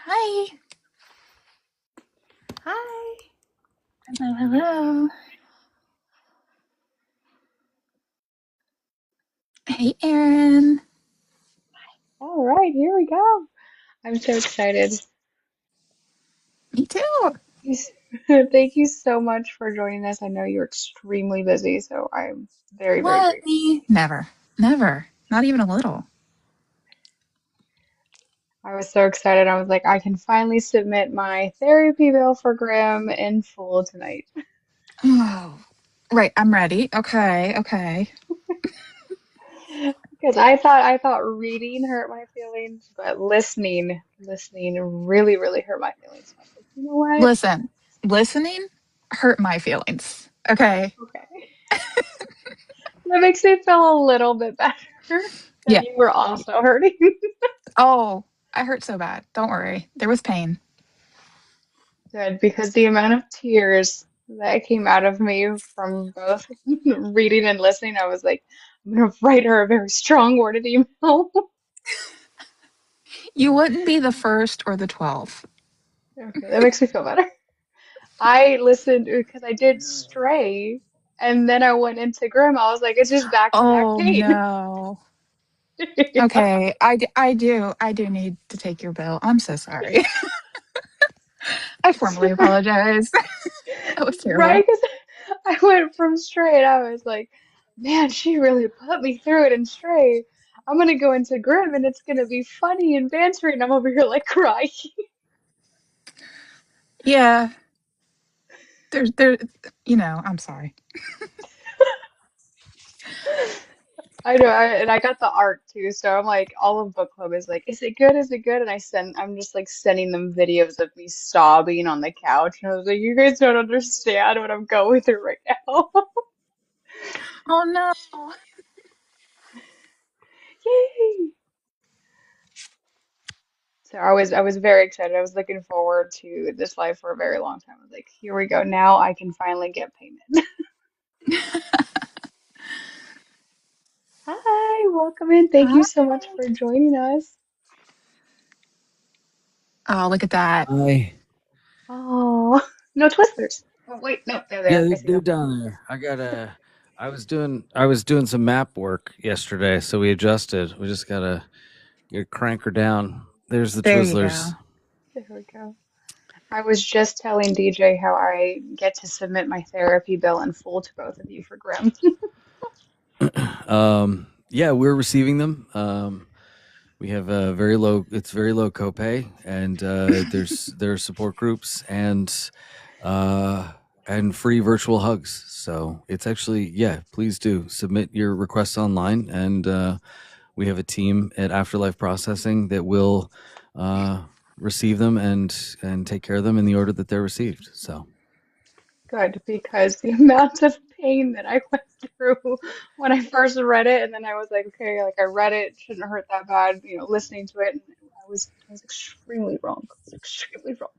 Hi. Hi. Hello, hello. Hey, Erin. All right, here we go. I'm so excited. Me too. Yes. Thank you so much for joining us. I know you're extremely busy, so I'm very, very What? grateful. Me? Never. Never. Not even a little. I was so excited. I was like, I can finally submit my therapy bill for Grim in full tonight. Oh, right. I'm ready. Okay. Okay. Because I thought reading hurt my feelings, but listening really, really hurt my feelings. So I was like, you know what? Listen, listening hurt my feelings. Okay. Okay. That makes me feel a little bit better that Yeah. you were also hurting. Oh, I hurt so bad. Don't worry. There was pain. Good, because the amount of tears that came out of me from both reading and listening, I was like, I'm gonna write her a very strong worded email. You wouldn't be the first or the 12th. Okay, that makes me feel better. I listened because I did Stray, and then I went into Grimm. I was like, it's just back to back Oh, pain. no. Yeah. Okay. I do need to take your bill. I'm so sorry. I formally apologize. That was terrible. Right? Because I went from Stray and I was like, man, she really put me through it in Stray. I'm gonna go into Grimm and it's gonna be funny and bantering. I'm over here like crying. Yeah. There, I'm sorry. I know, and I got the art too, so I'm like, all of book club is like, is it good? Is it good? And I'm just like sending them videos of me sobbing on the couch, and I was like, you guys don't understand what I'm going through right now. Oh no. Yay! So I was very excited. I was looking forward to this live for a very long time. I was like, here we go. Now I can finally get payment. Hi, welcome in. Thank you Hi. so much for joining us. Oh, look at that. Hi. Oh, no twisters. Oh wait, no, they're Yeah, there. I see they're them. down there. I was doing some map work yesterday, so we adjusted. We just gotta crank her down. There's the There you go. Twizzlers. There we go. I was just telling DJ how I get to submit my therapy bill in full to both of you for Grim. Yeah, we're receiving them. We have a very low. It's very low copay, and there are support groups uh, and free virtual hugs. So it's actually, yeah. Please do submit your requests online, and we have a team at Afterlife Processing that will uh, receive them and take care of them in the order that they're received. So, Good, because the amount of pain that I went through when I first read it, and then I was like, okay, like I read it, shouldn't hurt that bad, listening to it, and I was extremely wrong. I was extremely wrong.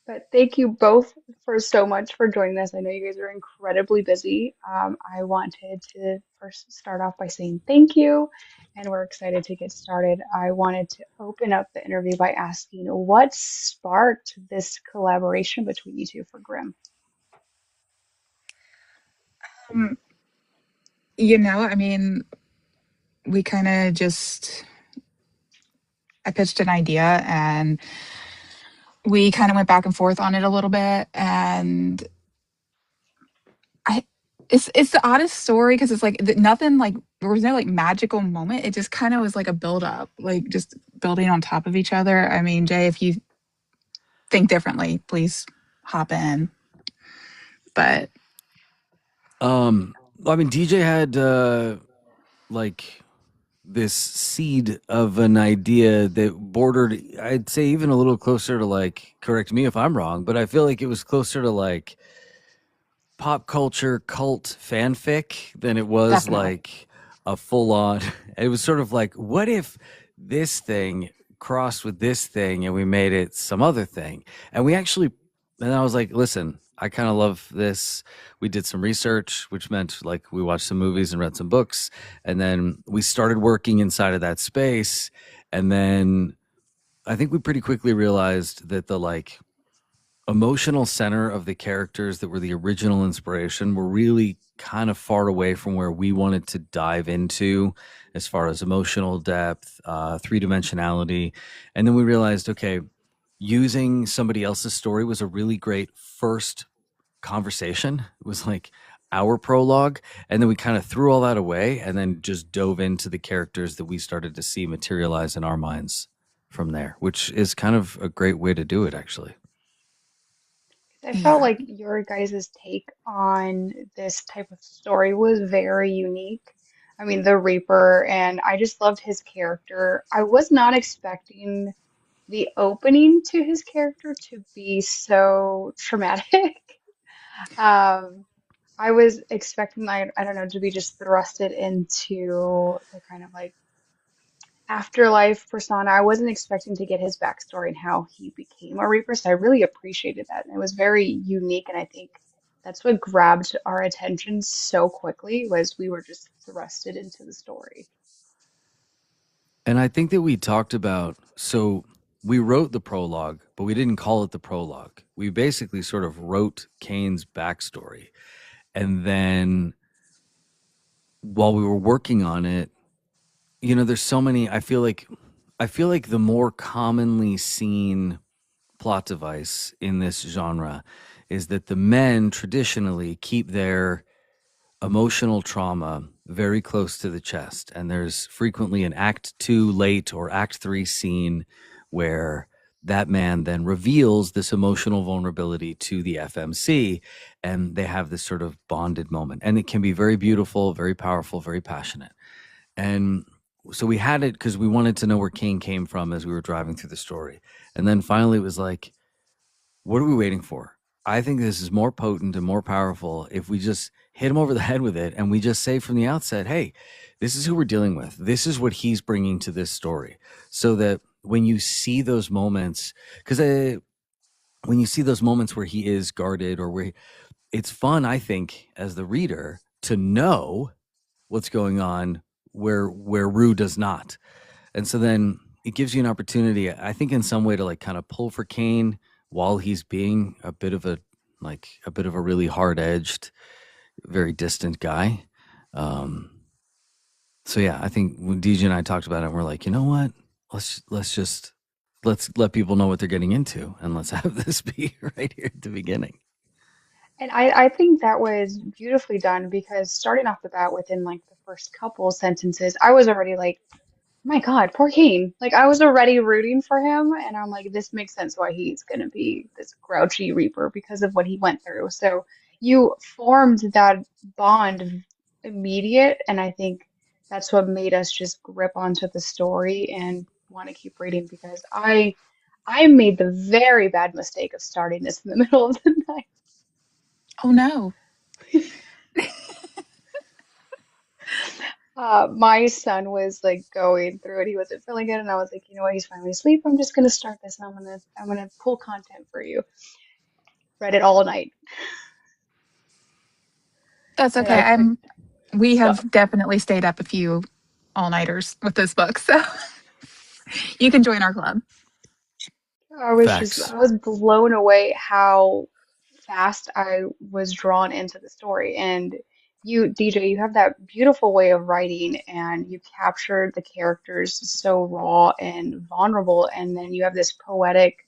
But thank you both for so much for joining us. I know you guys are incredibly busy. I wanted to first start off by saying thank you, and we're excited to get started. I wanted to open up the interview by asking what sparked this collaboration between you two for Grimm? Um, I mean, we kind of just, I pitched an idea and we kind of went back and forth on it a little bit. And I, it's the oddest story because it's like nothing like, there was no like magical moment. It just kind of was like a build up, like just building on top of each other. I mean, Jay, if you think differently, please hop in. But I mean, DJ had like this seed of an idea that bordered, I'd say, even a little closer to, like, correct me if I'm wrong, but I feel like it was closer to like pop culture cult fanfic than it was definitely. like a full on. It was sort of like, what if this thing crossed with this thing and we made it some other thing? And we actually, and I was like, listen, I kind of love this. We did some research, which meant like we watched some movies and read some books. And then we started working inside of that space. And then I think we pretty quickly realized that the like emotional center of the characters that were the original inspiration were really kind of far away from where we wanted to dive into as far as emotional depth, three-dimensionality. And then we realized, okay, using somebody else's story was a really great first conversation. It was like our prologue. And then we kind of threw all that away and then just dove into the characters that we started to see materialize in our minds from there, which is kind of a great way to do it, actually. I felt Yeah. like your guys' take on this type of story was very unique. I mean, the Reaper, and I just loved his character. I was not expecting the opening to his character to be so traumatic. Um, I was expecting, like, I don't know, to be just thrusted into the kind of like afterlife persona. I wasn't expecting to get his backstory and how he became a Reaper, so I really appreciated that. And it was very unique, and I think that's what grabbed our attention so quickly was we were just thrusted into the story. And I think that we talked about, so we wrote the prologue, but we didn't call it the prologue. We basically sort of wrote Kane's backstory. And then while we were working on it, there's so many, I feel like the more commonly seen plot device in this genre is that the men traditionally keep their emotional trauma very close to the chest. And there's frequently an act 2 late or act 3 scene where that man then reveals this emotional vulnerability to the FMC, and they have this sort of bonded moment. And it can be very beautiful, very powerful, very passionate. And so we had it because we wanted to know where Kane came from as we were driving through the story. And then finally it was like, what are we waiting for? I think this is more potent and more powerful if we just hit him over the head with it and we just say from the outset, hey, this is who we're dealing with. This is what he's bringing to this story. So that when you see those moments, because when you see those moments where he is guarded or where it's fun, I think, as the reader to know what's going on where Rue does not. And so then it gives you an opportunity, I think, in some way to like kind of pull for Kane while he's being a bit of a really hard edged, very distant guy. Um, so yeah, I think when DJ and I talked about it, we're like, you know what? Let's let people know what they're getting into, and let's have this be right here at the beginning. And I think that was beautifully done because starting off the bat within like the first couple sentences, I was already like, my God, poor Kane. Like I was already rooting for him, and I'm like, this makes sense why he's gonna be this grouchy Reaper because of what he went through. So you formed that bond immediate, and I think that's what made us just grip onto the story and want to keep reading because I made the very bad mistake of starting this in the middle of the night. Oh no. My son was like going through it. He wasn't feeling good, and I was like, you know what? He's finally asleep. I'm just gonna start this, and I'm gonna pull content for you. Read it all night, That's and okay. I could We stop. have definitely stayed up a few all-nighters with this book. So you can join our club. Facts. I was blown away how fast I was drawn into the story. And you, DJ, you have that beautiful way of writing, and you captured the characters so raw and vulnerable, and then you have this poetic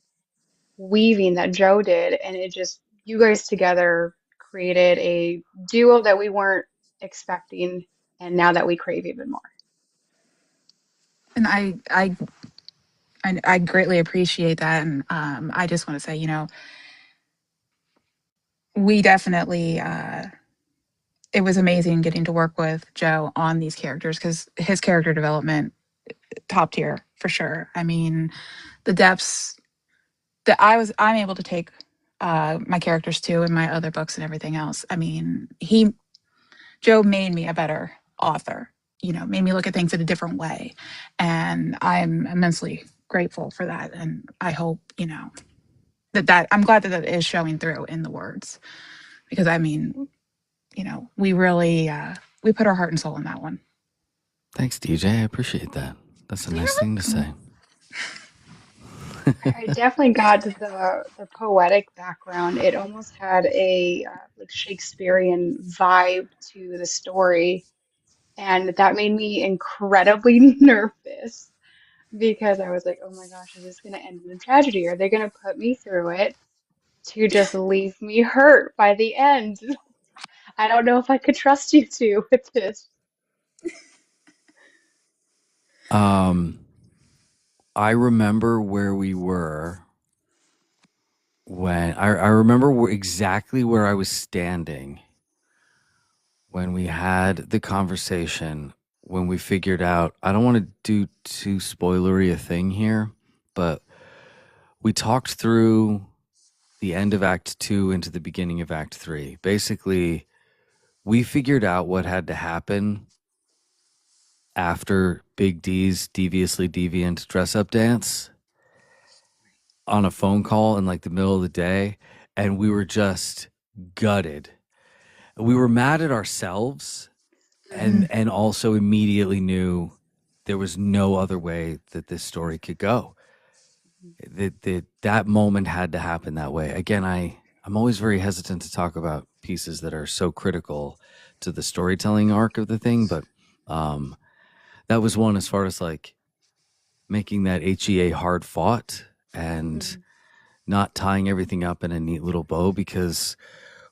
weaving that Joe did, and it just you guys together created a duo that we weren't expecting, and now that we crave even more. And I greatly appreciate that. And I just want to say, we definitely it was amazing getting to work with Joe on these characters because his character development top tier for sure. I mean, the depths that I'm able to take my characters to in my other books and everything else. I mean, Joe made me a better author. Made me look at things in a different way, and I'm immensely grateful for that. And I hope that I'm glad that is showing through in the words because I mean, we really we put our heart and soul in that one. Thanks, DJ. I appreciate that. That's a nice thing to say. I definitely got the poetic background. It almost had a like Shakespearean vibe to the story, and that made me incredibly nervous because I was like, "Oh my gosh, is this going to end in a tragedy? Are they going to put me through it to just leave me hurt by the end?" I don't know if I could trust you two with this. I remember where we were when I remember exactly where I was standing when we had the conversation, when we figured out, I don't want to do too spoilery a thing here, but we talked through the end of Act 2 into the beginning of Act 3. Basically, we figured out what had to happen after Big D's deviously deviant dress up dance on a phone call in like the middle of the day, and we were just gutted. We were mad at ourselves, Mhm. and also immediately knew there was no other way that this story could go. That moment had to happen that way. Again, I'm always very hesitant to talk about pieces that are so critical to the storytelling arc of the thing, but um, that was one as far as like making that HEA hard fought and Mhm. not tying everything up in a neat little bow, because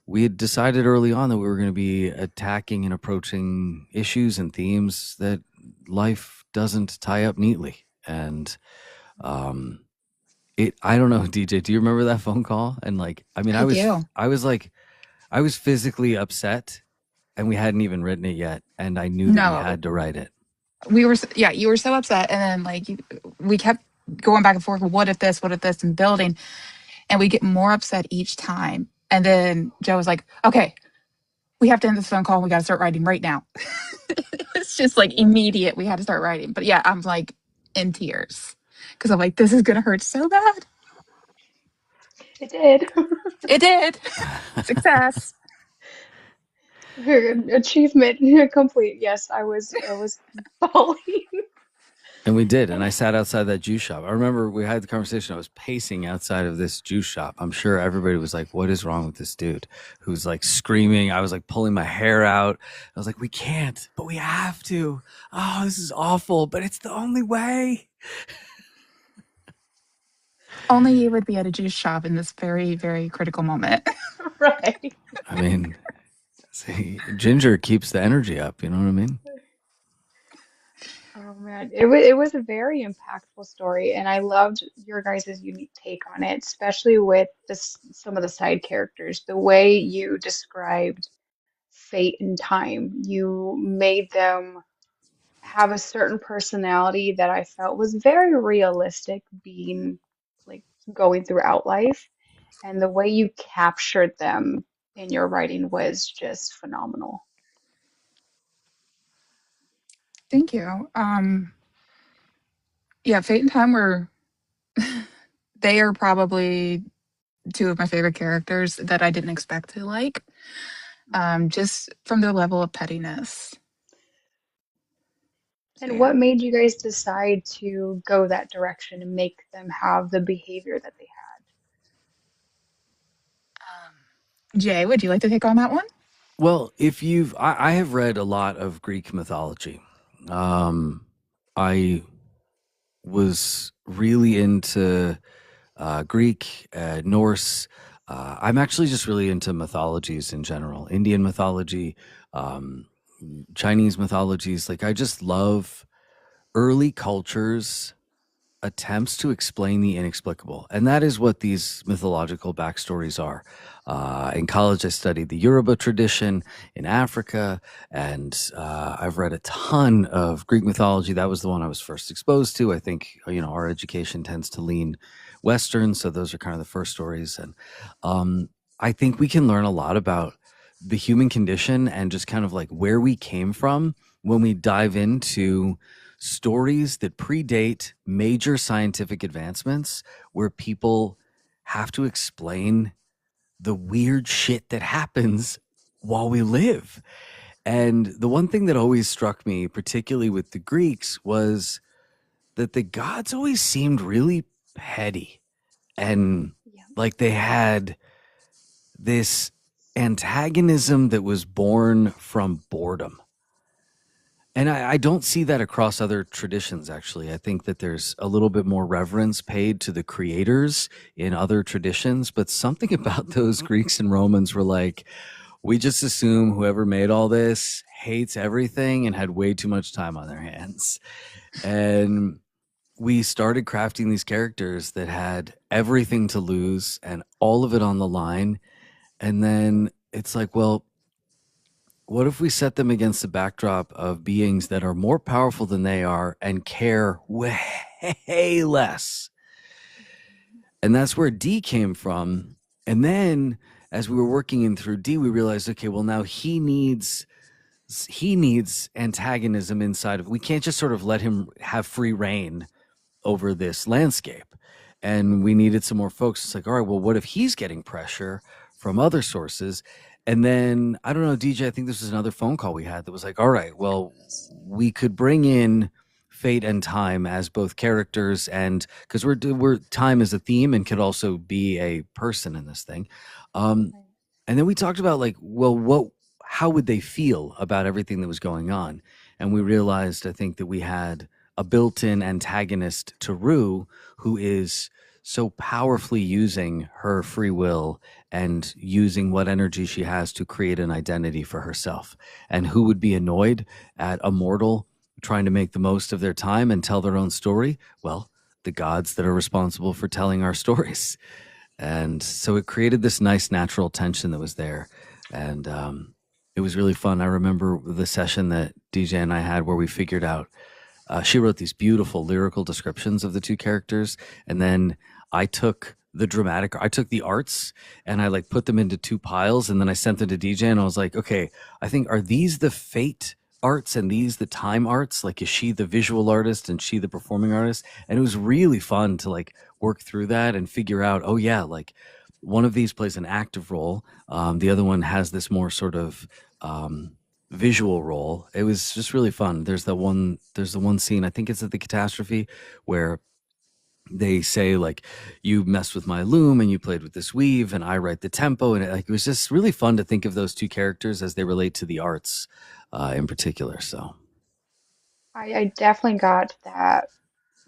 we had decided early on that we were going to be attacking and approaching issues and themes that life doesn't tie up neatly. And I don't know, DJ, do you remember that phone call? And like, I mean, I do. I was physically upset, and we hadn't even written it yet. And I knew that we No, had to write it. yeah, you were so upset. And then, like, we kept going back and forth. What if this, and building. And we get more upset each time. And then Joe was like, okay, we have to end this phone call. We got to start writing right now. It's just like immediate. We had to start writing. But yeah, I'm like in tears because I'm like, this is going to hurt so bad. It did. It did. Success. Achievement complete. Yes, I was bawling. And we did. And I sat outside that juice shop. I remember we had the conversation. I was pacing outside of this juice shop. I'm sure everybody was like, what is wrong with this dude who's like screaming? I was like pulling my hair out. I was like, we can't, but we have to. Oh, this is awful, but it's the only way. Only you would be at a juice shop in this very, very critical moment. Right. I mean, see, ginger keeps the energy up. You know what I mean? Oh man, it was a very impactful story, and I loved your guys' unique take on it, especially with this some of the side characters. The way you described fate and time, you made them have a certain personality that I felt was very realistic, being like going throughout life, and the way you captured them in your writing was just phenomenal. Thank you. Yeah, Fate and Time were, they are probably two of my favorite characters that I didn't expect to like, just from their level of pettiness. So And yeah. what made you guys decide to go that direction and make them have the behavior that they Jay, would you like to take on that one? Well, if I have read a lot of Greek mythology. I was really into Greek, Norse. I'm actually just really into mythologies in general, Indian mythology, um, Chinese mythologies. Like, I just love early cultures' attempts to explain the inexplicable. And that is what these mythological backstories are. In college, I studied the Yoruba tradition in Africa, and I've read a ton of Greek mythology. That was the one I was first exposed to. I think, our education tends to lean Western, so those are kind of the first stories. And I think we can learn a lot about the human condition and just kind of like where we came from when we dive into stories that predate major scientific advancements, where people have to explain the weird shit that happens while we live. And the one thing that always struck me, particularly with the Greeks, was that the gods always seemed really petty, and Yeah. like they had this antagonism that was born from boredom. And I don't see that across other traditions, actually. I think that there's a little bit more reverence paid to the creators in other traditions, but something about those Greeks and Romans were like, we just assume whoever made all this hates everything and had way too much time on their hands. And we started crafting these characters that had everything to lose and all of it on the line. And then it's like, well, what if we set them against the backdrop of beings that are more powerful than they are and care way less? And that's where D came from. And then as we were working in through D, we realized, okay, well, now he needs antagonism inside of, we can't just sort of let him have free reign over this landscape. And we needed some more folks. It's like, all right, well, what if he's getting pressure from other sources? And then, I don't know, DJ, I think this was another phone call we had that was like, all right, well, we could bring in fate and time as both characters, and because we're time is a theme and could also be a person in this thing. Right. And then we talked about like, well, how would they feel about everything that was going on? And we realized, I think, that we had a built-in antagonist to Rue, who is so powerfully using her free will and using what energy she has to create an identity for herself. And who would be annoyed at a mortal trying to make the most of their time and tell their own story? Well, the gods that are responsible for telling our stories. And so it created this nice natural tension that was there. And it was really fun. I remember the session that DJ and I had where we figured out, she wrote these beautiful lyrical descriptions of the two characters. And then I took I took the arts and I like put them into two piles. And then I sent them to DJ and I was like, okay, I think, are these the fate arts and these the time arts? Like, is she the visual artist and she the performing artist? And it was really fun to like work through that and figure out, oh yeah, like one of these plays an active role. The other one has this more sort of visual role. It was just really fun. There's the one scene, I think it's at the catastrophe, where they say like, you messed with my loom and you played with this weave and I write the tempo, and it was just really fun to think of those two characters as they relate to the arts in particular. So I definitely got that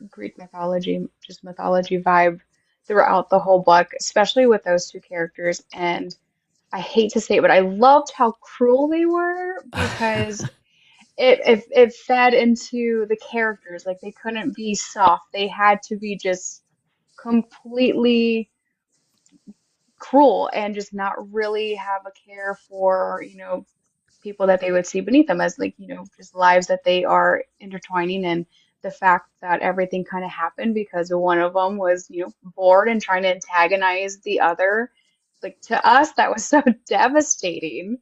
Greek mythology, just mythology vibe throughout the whole book, especially with those two characters. And I hate to say it, but I loved how cruel they were because it fed into the characters. Like they couldn't be soft. They had to be just completely cruel and just not really have a care for, people that they would see beneath them as like, just lives that they are intertwining, and the fact that everything kind of happened because one of them was, bored and trying to antagonize the other. Like to us, that was so devastating.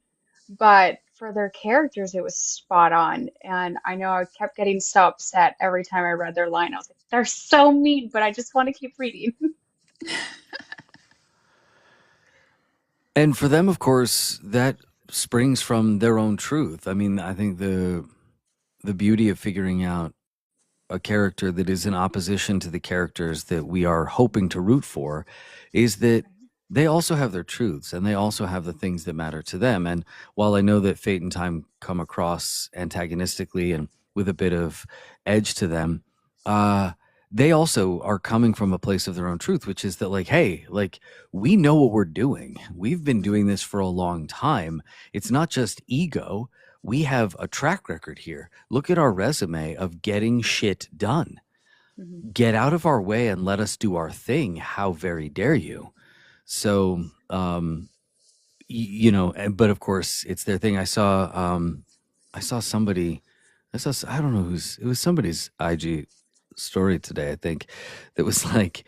But for their characters, it was spot on. And I know I kept getting so upset every time I read their line. I was like, they're so mean, but I just want to keep reading. and for them, of course, that springs from their own truth. I mean, I think the beauty of figuring out a character that is in opposition to the characters that we are hoping to root for is that they also have their truths and they also have the things that matter to them. And while I know that fate and time come across antagonistically and with a bit of edge to them, uh, they also are coming from a place of their own truth, which is that like, hey, like we know what we're doing. We've been doing this for a long time. It's not just ego. We have a track record here. Look at our resume of getting shit done. Mhm. Get out of our way and let us do our thing. How very dare you? So, but of course, it's their thing. I saw somebody, I don't know it was somebody's IG story today, I think, that was like,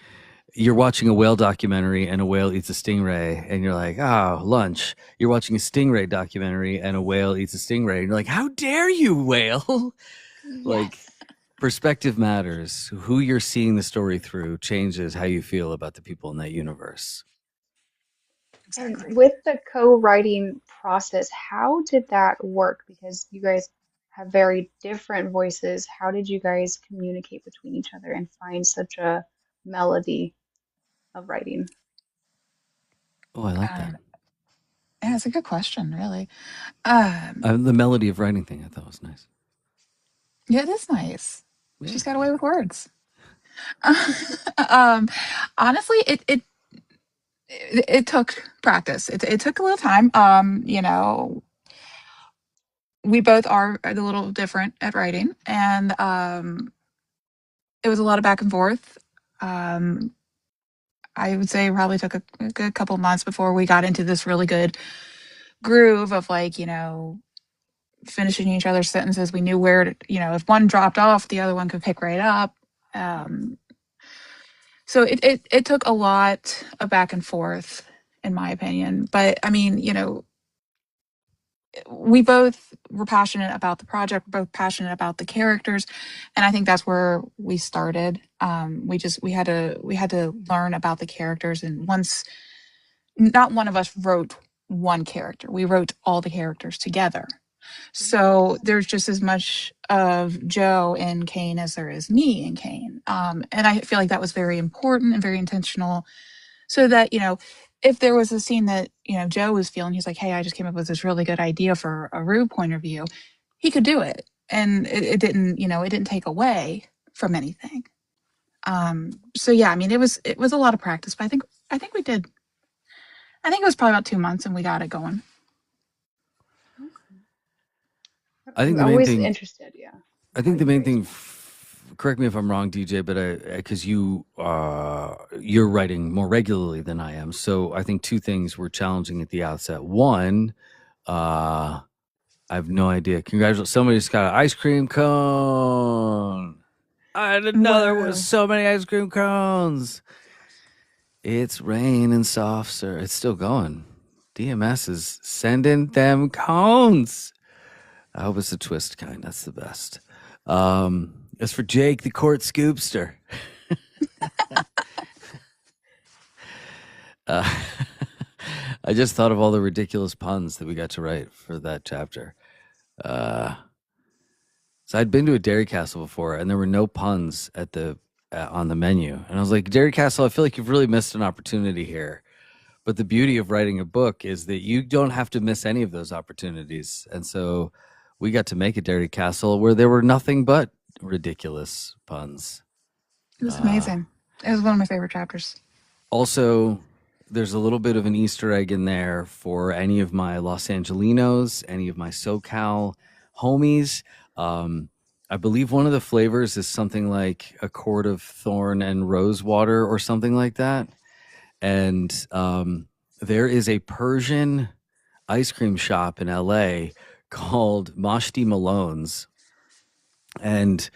you're watching a whale documentary and a whale eats a stingray and you're like, oh, lunch. You're watching a stingray documentary and a whale eats a stingray and you're like, how dare you, whale? Like, Yes. perspective matters. Who you're seeing the story through changes how you feel about the people in that universe. And Exactly. with the co-writing process, how did that work? Because you guys have very different voices. How did you guys communicate between each other and find such a melody of writing? Oh, I like that. Um, yeah, it's a good question, really. The melody of writing thing I thought was nice. Yeah, it is nice. Yeah. She's got away with words. um, honestly, it took practice. It took a little time. We both are a little different at writing, and it was a lot of back and forth. Um, I would say it probably took a good couple months before we got into this really good groove of like, finishing each other's sentences. We knew where to, if one dropped off, the other one could pick right up. Um, so it took a lot of back and forth, in my opinion. But I mean, we both were passionate about the project, we're both passionate about the characters, and I think that's where we started. We had to learn about the characters, and once not one of us wrote one character, we wrote all the characters together. So there's just as much of Joe in Kane as there is me in Kane. And I feel like that was very important and very intentional, so that, if there was a scene that, Joe was feeling, he's like, hey, I just came up with this really good idea for a Rue point of view, he could do it. And it didn't take away from anything. So yeah, I mean, it was a lot of practice, but I think we did. I think it was probably about 2 months and we got it going. I think I'm the main always thing. interested, yeah. I think the main thing. Correct me if I'm wrong, DJ, but because you're writing more regularly than I am, so I think two things were challenging at the outset. One, I have no idea. Congratulations! Somebody just got an ice cream cone. I didn't know there was Whoa. so many ice cream cones. It's raining soft, sir. It's still going. DMS is sending them cones. I hope it's a twist kind. That's the best. As for Jake, the court scoopster. uh, I just thought of all the ridiculous puns that we got to write for that chapter. So I'd been to a Dairy Castle before, and there were no puns at the on the menu, and I was like, Dairy Castle, I feel like you've really missed an opportunity here. But the beauty of writing a book is that you don't have to miss any of those opportunities. And so we got to make a Dairy Castle where there were nothing but ridiculous puns. It was amazing. It was one of my favorite chapters. Also, there's a little bit of an Easter egg in there for any of my Los Angelinos, any of my SoCal homies. I believe one of the flavors is something like a quart of thorn and rose water or something like that. And there is a Persian ice cream shop in LA called Mashti Malone's, and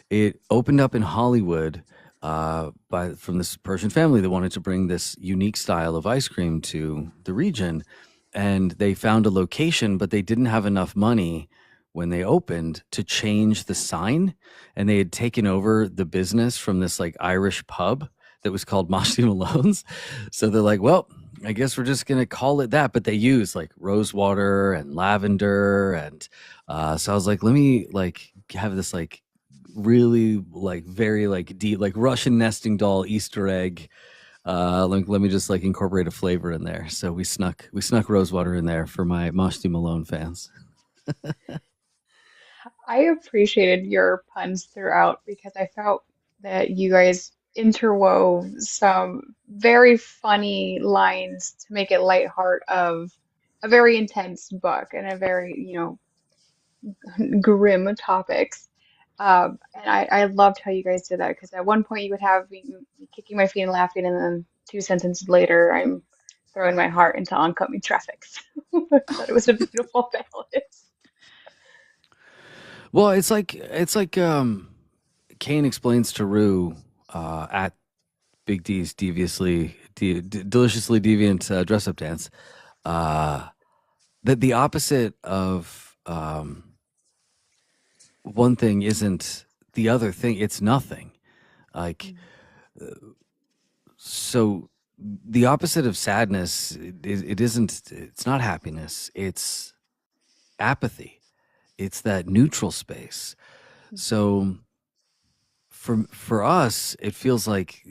it opened up in Hollywood from this Persian family that wanted to bring this unique style of ice cream to the region, and they found a location, but they didn't have enough money when they opened to change the sign, and they had taken over the business from this like Irish pub that was called Mashti Malone's. So they're like, well, I guess we're just gonna call it that. But they use like rose water and lavender, and so I was like, let me like have this like really like very like deep like Russian nesting doll Easter egg. Let me just like incorporate a flavor in there. So we snuck rose water in there for my Mashti Malone fans. I appreciated your puns throughout because I felt that you guys interwove some very funny lines to make it lightheart of a very intense book and a very, grim topics. And I loved how you guys did that because at one point you would have me kicking my feet and laughing, and then two sentences later I'm throwing my heart into oncoming traffic. So I thought it was a beautiful balance. Well, it's like Kane explains to Rue at Big D's deliciously deviant dress up dance that the opposite of one thing isn't the other thing. It's nothing. Like so, the opposite of sadness it isn't. It's not happiness. It's apathy. it's that neutral space. So for us, it feels like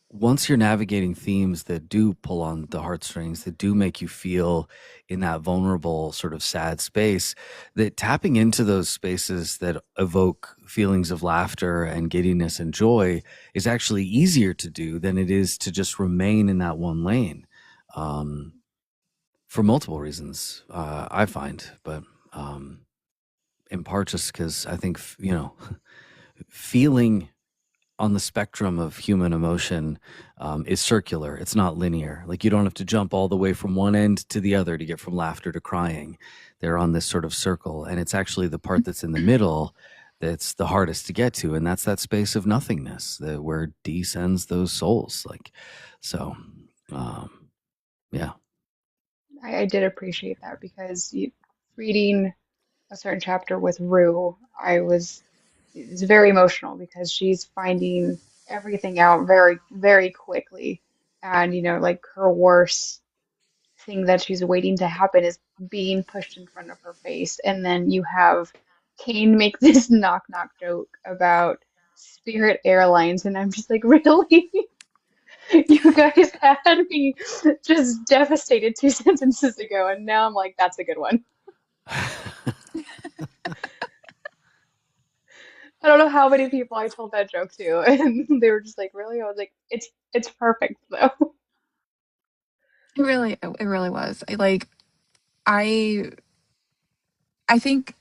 once you're navigating themes that do pull on the heartstrings, that do make you feel in that vulnerable sort of sad space, that tapping into those spaces that evoke feelings of laughter and giddiness and joy is actually easier to do than it is to just remain in that one lane. For multiple reasons, I find, but in part just because I think, feeling on the spectrum of human emotion is circular. It's not linear. Like you don't have to jump all the way from one end to the other to get from laughter to crying. They're on this sort of circle. And it's actually the part that's in the middle that's the hardest to get to. And that's that space of nothingness where D sends those souls. So, yeah. I did appreciate that because reading a certain chapter with Rue, it's very emotional because she's finding everything out very, very quickly. And, like her worst thing that she's waiting to happen is being pushed in front of her face. And then you have Kane make this knock knock joke about Spirit Airlines, and I'm just like, really? You guys had me just devastated 2 sentences ago, and now I'm like, that's a good one. I don't know how many people I told that joke to, and they were just like, really? I was like, it's perfect though. It really was. I I think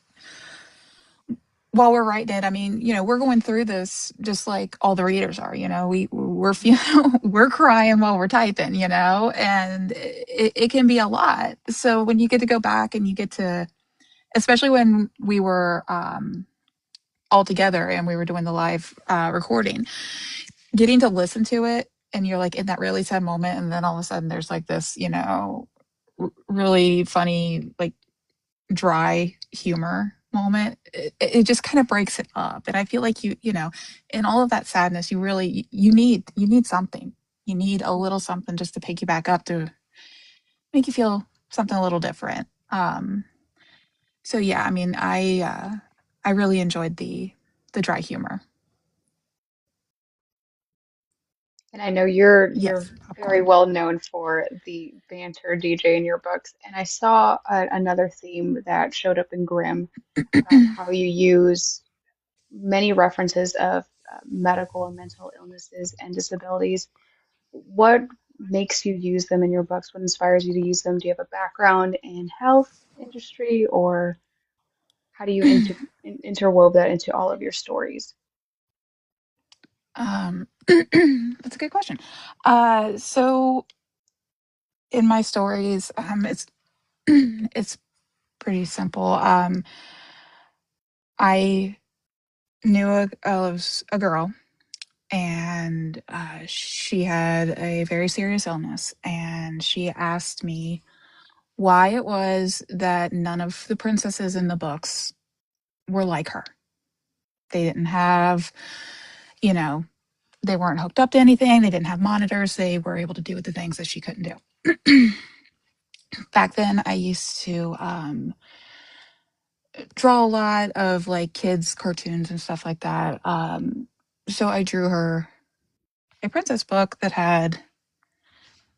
while we're writing it, I mean, we're going through this just like all the readers are. We're feeling, we're crying while we're typing, and it can be a lot. So when you get to go back and you get to, especially when we were all together and we were doing the live recording, getting to listen to it, and you're like in that really sad moment, and then all of a sudden there's like this, really funny, like dry humor moment. It just kind of breaks it up, and I feel like in all of that sadness, you need something. You need a little something just to pick you back up, to make you feel something a little different. So yeah, I mean, I really enjoyed the dry humor. And I know you're Yes, very popcorn. well known for the banter DJ in your books. And I saw another theme that showed up in Grimm about how you use many references of medical and mental illnesses and disabilities. What makes you use them in your books? What inspires you to use them? Do you have a background in health industry, or how do you interwove that into all of your stories? That's a good question. So in my stories, it's pretty simple. I knew a girl, and she had a very serious illness, and she asked me why it was that none of the princesses in the books were like her. They didn't have, you know, they weren't hooked up to anything. They didn't have monitors. They were able to do the things that she couldn't do. Back then, I used to draw a lot of like kids' cartoons and stuff like that. So I drew her a princess book that had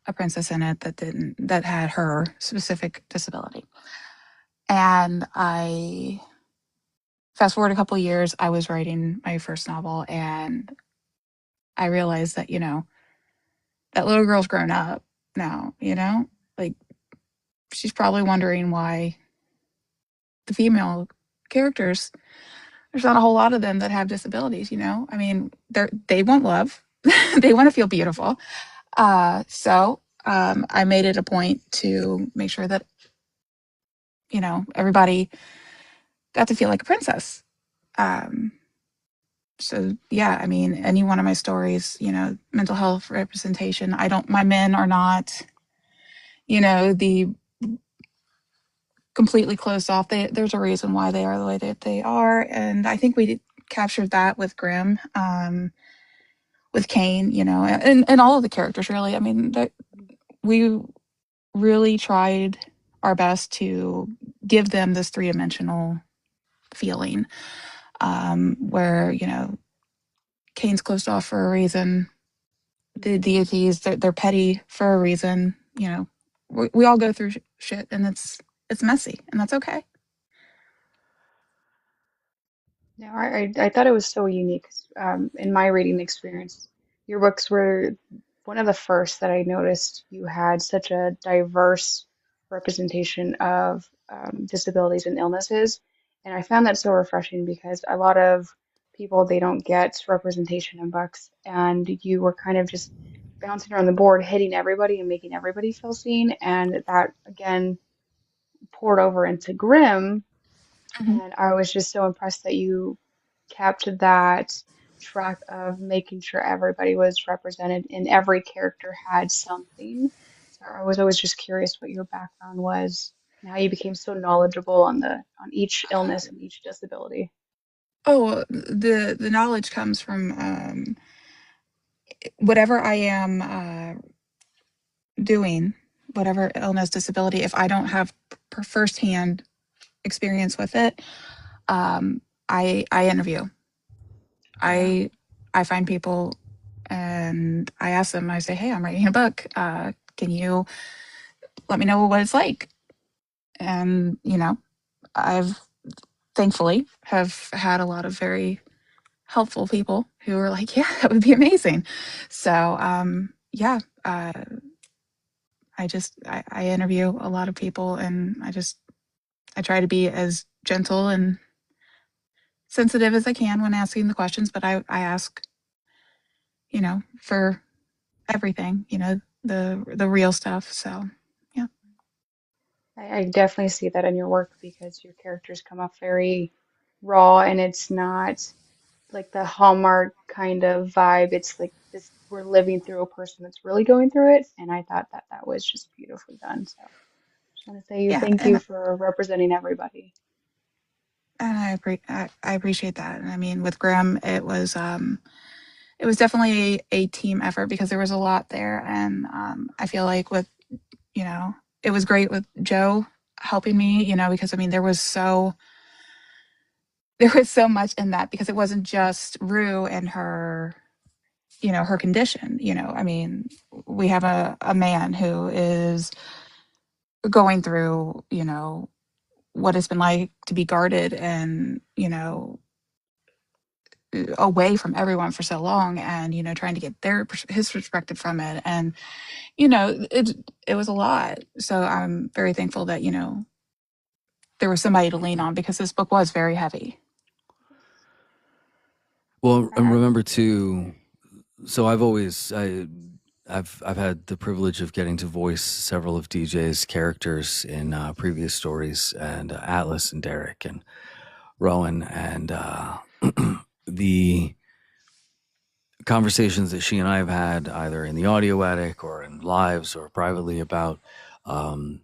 a princess in it that had her specific disability. And I fast forward a couple of years, I was writing my first novel, and I realized that that little girl's grown up now. Like, she's probably wondering why the female characters, there's not a whole lot of them that have disabilities. I mean, they want love, they want to feel beautiful. So I made it a point to make sure that everybody got to feel like a princess. Um, so yeah, I mean, any one of my stories, mental health representation. I don't. My men are not, the completely closed off. There's a reason why they are the way that they are, and I think we captured that with Grimm, with Kane, and all of the characters really. I mean, we really tried our best to give them this three-dimensional feeling, where, Cain's closed off for a reason. The deities, they're petty for a reason. We all go through shit, and it's messy, and that's okay. No, I thought it was so unique. In my reading experience, your books were one of the first that I noticed you had such a diverse representation of disabilities and illnesses. And I found that so refreshing because a lot of people, they don't get representation in books. And you were kind of just bouncing around the board, hitting everybody and making everybody feel seen. And that, again, poured over into Grimm. Mhm. And I was just so impressed that you kept that track of making sure everybody was represented and every character had something. So I was always just curious what your background was and how you became so knowledgeable on each illness and each disability. Oh, the knowledge comes from, whatever I am doing, whatever illness, disability. If I don't have firsthand experience with it, um, I interview. Yeah. I find people and I ask them. I say, "Hey, I'm writing a book. Can you let me know what it's like?" And I've thankfully have had a lot of very helpful people who are like, "Yeah, that would be amazing." So yeah, I interview a lot of people, and I try to be as gentle and sensitive as I can when asking the questions, but I ask, for everything, the real stuff. So yeah. I definitely see that in your work because your characters come off very raw and it's not like the Hallmark kind of vibe. It's like this, we're living through a person that's really going through it. And I thought that that was just beautifully done. So just want to say you Yeah, thank you for representing everybody. and I appreciate that. And I mean, with Grimm, it was definitely a team effort because there was a lot there, and I feel like you know it was great with Joe helping me, because I mean there was so much in that because it wasn't just Rue and her, her condition. I mean, we have a man who is going through, what it's been like to be guarded and, away from everyone for so long, and trying to get his perspective from it, and it was a lot. So I'm very thankful that there was somebody to lean on because this book was very heavy. Well, and I, remember too. So I've had the privilege of getting to voice several of DJ's characters in previous stories, and Atlas and Derek and Rowan, and the conversations that she and I have had either in the audio attic or in lives or privately about, um,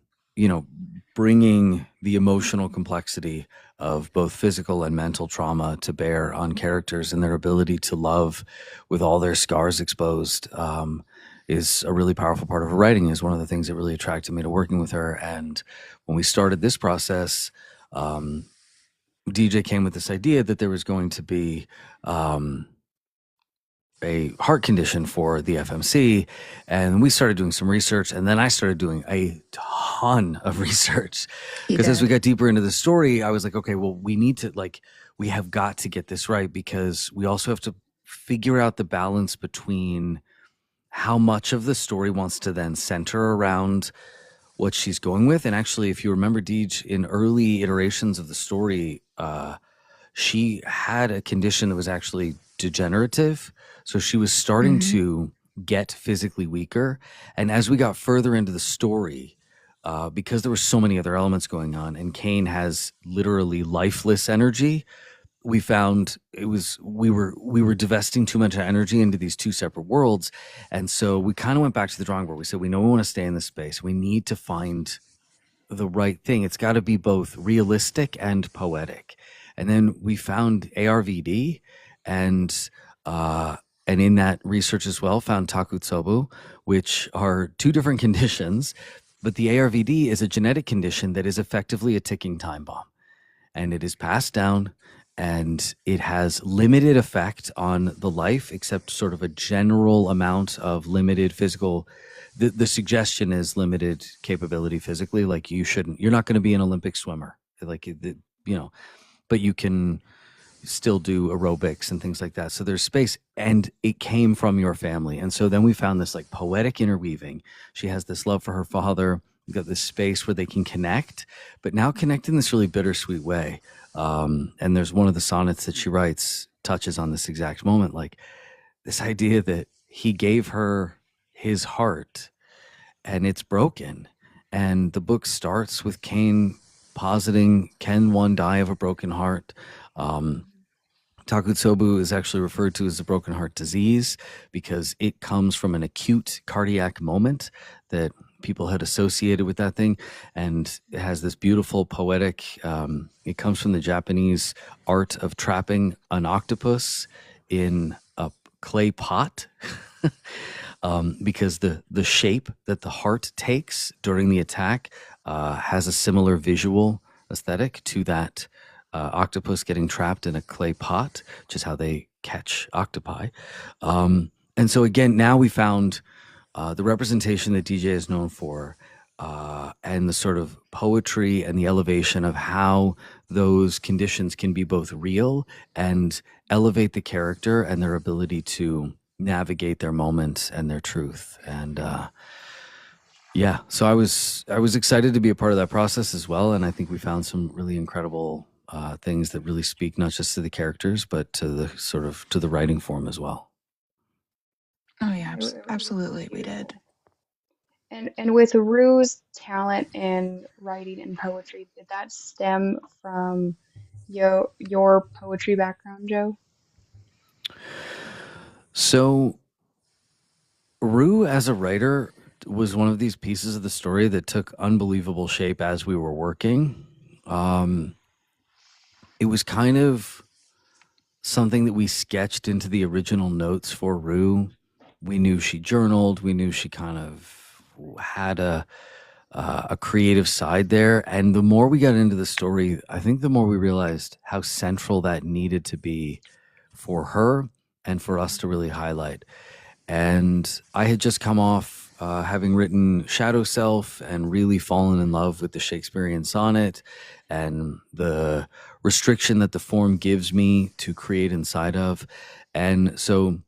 bringing the emotional complexity of both physical and mental trauma to bear on characters and their ability to love with all their scars exposed, is a really powerful part of her writing, is one of the things that really attracted me to working with her. And when we started this process, DJ came with this idea that there was going to be, a heart condition for the FMC, and we started doing some research, and then I started doing a ton of research He because as we did. got deeper into the story, I was like, okay, well, we have got to get this right because we also have to figure out the balance between how much of the story wants to then center around what she's going with. And actually, if you remember, Deej, in early iterations of the story, she had a condition that was actually degenerative. So she was starting Hmm. to get physically weaker. And as we got further into the story, because there were so many other elements going on, and Cain has literally lifeless energy, we found we were divesting too much energy into these two separate worlds. And so we kind of went back to the drawing board. We said, we know we want to stay in this space. We need to find the right thing. It's got to be both realistic and poetic. And then we found ARVD, and and in that research as well found Takutsubo, which are two different conditions But the ARVD is a genetic condition that is effectively a ticking time bomb, and it is passed down, and it has limited effect on the life, except sort of a general amount of limited physical. The suggestion is limited capability physically. Like you're not going to be an Olympic swimmer, like you know, but you can still do aerobics and things like that. So there's space, and it came from your family. And so then we found this like poetic interweaving. She has this love for her father. We got this space where they can connect, but now connect in this really bittersweet way. And there's one of the sonnets that she writes touches on this exact moment, like this idea that he gave her his heart and it's broken. And the book starts with Cain positing, can one die of a broken heart? Takotsubo is actually referred to as the broken heart disease because it comes from an acute cardiac moment that people had associated with that thing. And it has this beautiful poetic, it comes from the Japanese art of trapping an octopus in a clay pot. Because the shape that the heart takes during the attack has a similar visual aesthetic to that octopus getting trapped in a clay pot, which is how they catch octopi. And so again, now we found the representation that DJ is known for, and the sort of poetry and the elevation of how those conditions can be both real and elevate the character and their ability to navigate their moments and their truth. And yeah, so I was excited to be a part of that process as well, and I think we found some really incredible things that really speak not just to the characters but to the writing form as well. Oh yeah, It was absolutely, we did. beautiful. And with Rue's talent in writing and poetry, did that stem from your poetry background, Joe? So Rue as a writer was one of these pieces of the story that took unbelievable shape as we were working. It was kind of something that we sketched into the original notes for Rue. We knew she journaled. We knew she kind of had a creative side there. And the more we got into the story, I think the more we realized how central that needed to be for her and for us to really highlight. And I had just come off having written Shadow Self and really fallen in love with the Shakespearean sonnet and the restriction that the form gives me to create inside of. And so,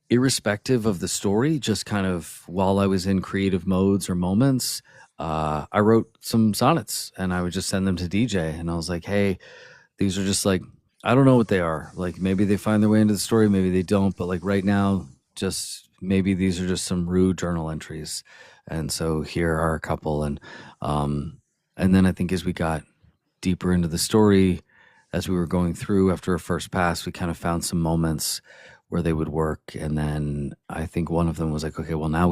irrespective of the story, just kind of while I was in creative modes or moments, I wrote some sonnets and I would just send them to DJ. And I was like, hey, these are just like, I don't know what they are. Like maybe they find their way into the story, maybe they don't. But like right now, just maybe these are just some rude journal entries. And so here are a couple. And then I think as we got deeper into the story, as we were going through after a first pass, we kind of found some moments where they would work. And then I think one of them was like, okay, well now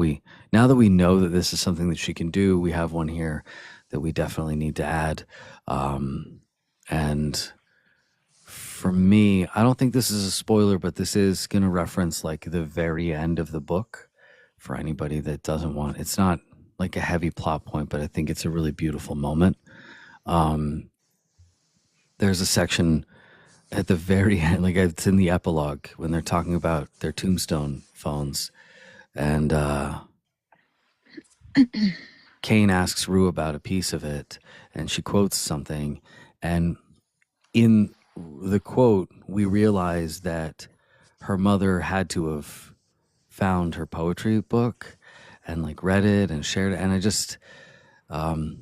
that we know that this is something that she can do, we have one here that we definitely need to add. And for me, I don't think this is a spoiler, but this is going to reference like the very end of the book for anybody that doesn't want. It's not like a heavy plot point, but I think it's a really beautiful moment. There's a section at the very end, like it's in the epilogue when they're talking about their tombstone phones, and Kane asks Rue about a piece of it, and she quotes something, and in the quote, we realize that her mother had to have found her poetry book and like read it and shared it. And I just, it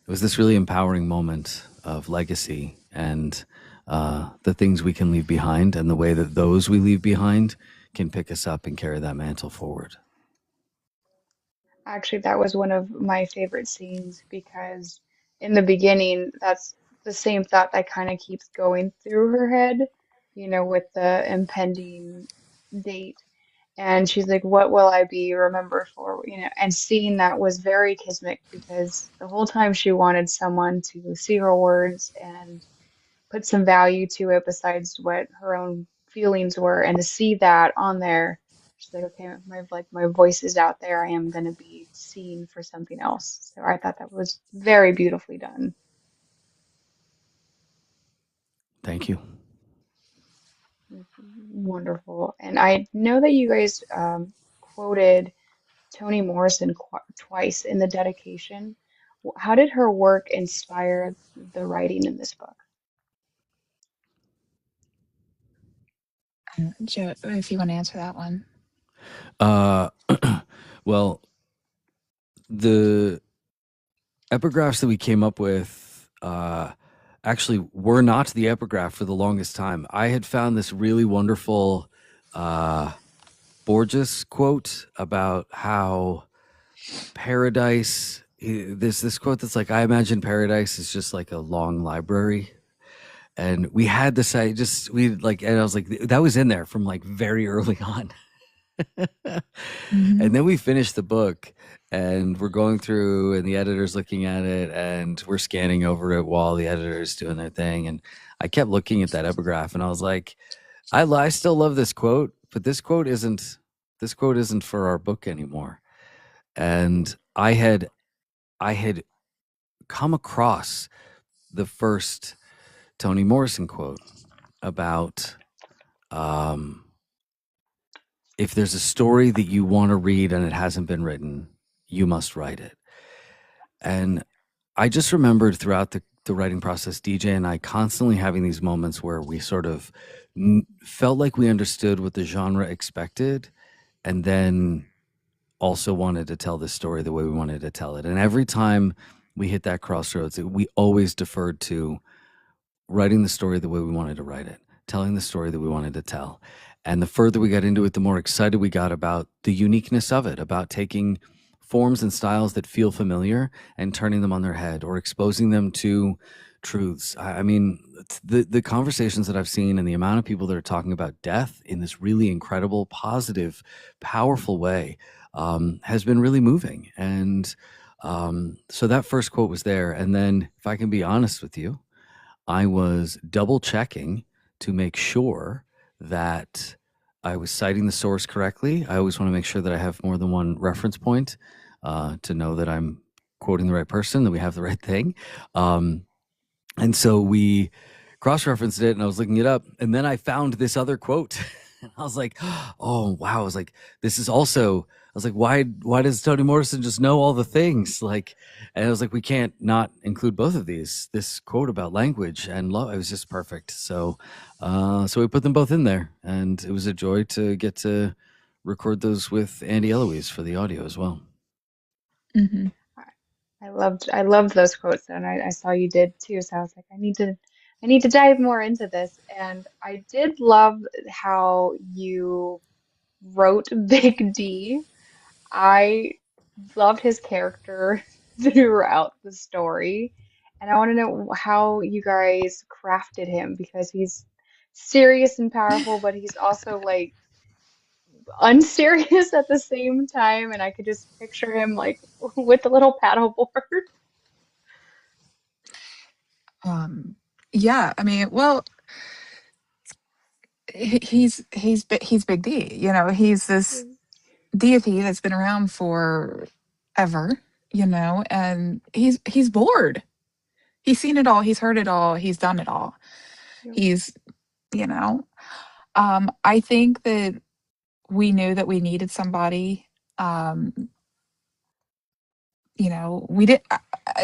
was this really empowering moment of legacy and the things we can leave behind and the way that those we leave behind can pick us up and carry that mantle forward. Actually, that was one of my favorite scenes because in the beginning, that's the same thought that kind of keeps going through her head, with the impending date. And she's like, "What will I be remembered for?" And seeing that was very kismet because the whole time she wanted someone to see her words and put some value to it besides what her own feelings were. And to see that on there, She's like, okay, my voice is out there. I am gonna be seen for something else. So I thought that was very beautifully done. Thank you. Wonderful. And I know that you guys quoted Toni Morrison qu twice in the dedication. How did her work inspire the writing in this book? Joe, if you want to answer that one. Uh, well, the epigraphs that we came up with actually were not the epigraph for the longest time. I had found this really wonderful Borges quote about how paradise. There's this quote that's like, I imagine paradise is just like a long library. And we had this, and I was like, that was in there from like very early on. Mm-hmm. And then we finished the book and we're going through and the editor's looking at it and we're scanning over it while the editor's doing their thing. And I kept looking at that epigraph and I was like, I still love this quote, but this quote isn't for our book anymore. And I had come across the first Toni Morrison quote about if there's a story that you want to read and it hasn't been written, you must write it. And I just remembered throughout the writing process, DJ and I constantly having these moments where we sort of felt like we understood what the genre expected and then also wanted to tell this story the way we wanted to tell it. And every time we hit that crossroads, we always deferred to writing the story the way we wanted to write it, telling the story that we wanted to tell. And the further we got into it, the more excited we got about the uniqueness of it, about taking forms and styles that feel familiar and turning them on their head or exposing them to truths. I mean, the conversations that I've seen and the amount of people that are talking about death in this really incredible, positive, powerful way has been really moving. And so that first quote was there. And then, if I can be honest with you, I was double checking to make sure that I was citing the source correctly. I always want to make sure that I have more than one reference point to know that I'm quoting the right person, that we have the right thing. And so we cross-referenced it and I was looking it up and then I found this other quote and I was like, oh, wow. I was like, this is also, I was like, why does Toni Morrison just know all the things? Like, and I was like, we can't not include both of these, this quote about language and love. It was just perfect. So we put them both in there and it was a joy to get to record those with Andy Eloise for the audio as well. Mm-hmm. I loved those quotes, and I saw you did too. So I was like, I need to dive more into this. And I did love how you wrote Big D. I loved his character throughout the story, and I want to know how you guys crafted him because he's serious and powerful, but he's also like unserious at the same time. And I could just picture him like with the little paddleboard. Yeah, I mean, well, he's Big D. You know, he's this deity that's been around for ever. You know, and he's bored. He's seen it all. He's heard it all. He's done it all. Yep. He's, you know, I think that we knew that we needed somebody. Um, you know, we did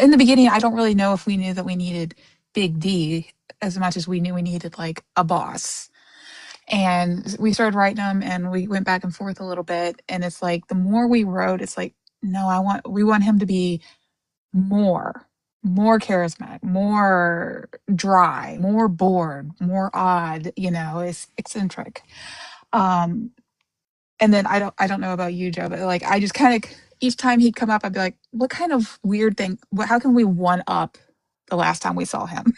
in the beginning. I don't really know if we knew that we needed Big D as much as we knew we needed like a boss. And we started writing them, and we went back and forth a little bit. And it's like the more we wrote, it's like, no, we want him to be more charismatic, more dry, more bored, more odd. You know, it's eccentric. Um, and then I don't know about you, Joe, but like I just kind of each time he'd come up, I'd be like, what kind of weird thing? How can we one up the last time we saw him?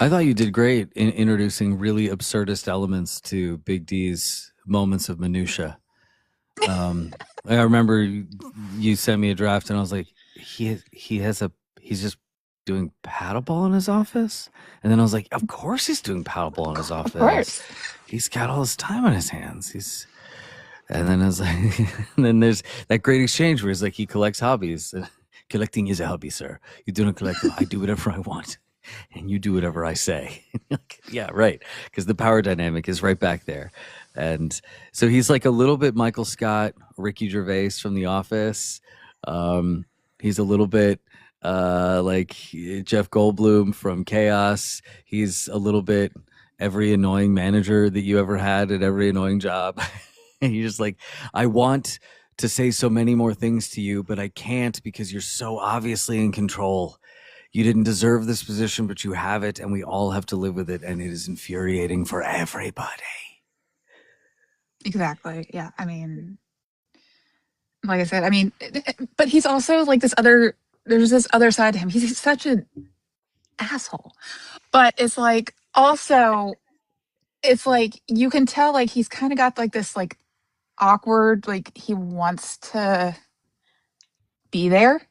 I thought you did great in introducing really absurdist elements to Big D's moments of minutia. I remember you sent me a draft, and I was like, he's just doing paddleball in his office, and then I was like, of course he's doing paddleball in his office. Of course. He's got all his time on his hands. And then I was like, and then there's that great exchange where he's like, he collects hobbies. Collecting is a hobby, sir. You do not collect them. I do whatever I want, and you do whatever I say. Like, yeah, right. Because the power dynamic is right back there. And so he's like a little bit Michael Scott, Ricky Gervais from The Office. He's a little bit like Jeff Goldblum from Chaos. He's a little bit every annoying manager that you ever had at every annoying job. And you're just like, I want to say so many more things to you, but I can't because you're so obviously in control. You didn't deserve this position, but you have it, and we all have to live with it, and it is infuriating for everybody. Exactly. Yeah. I mean, like I said, I mean, but he's also like there's this other side to him. He's such an asshole. But it's like also it's like you can tell like he's kind of got like this like awkward like he wants to be there.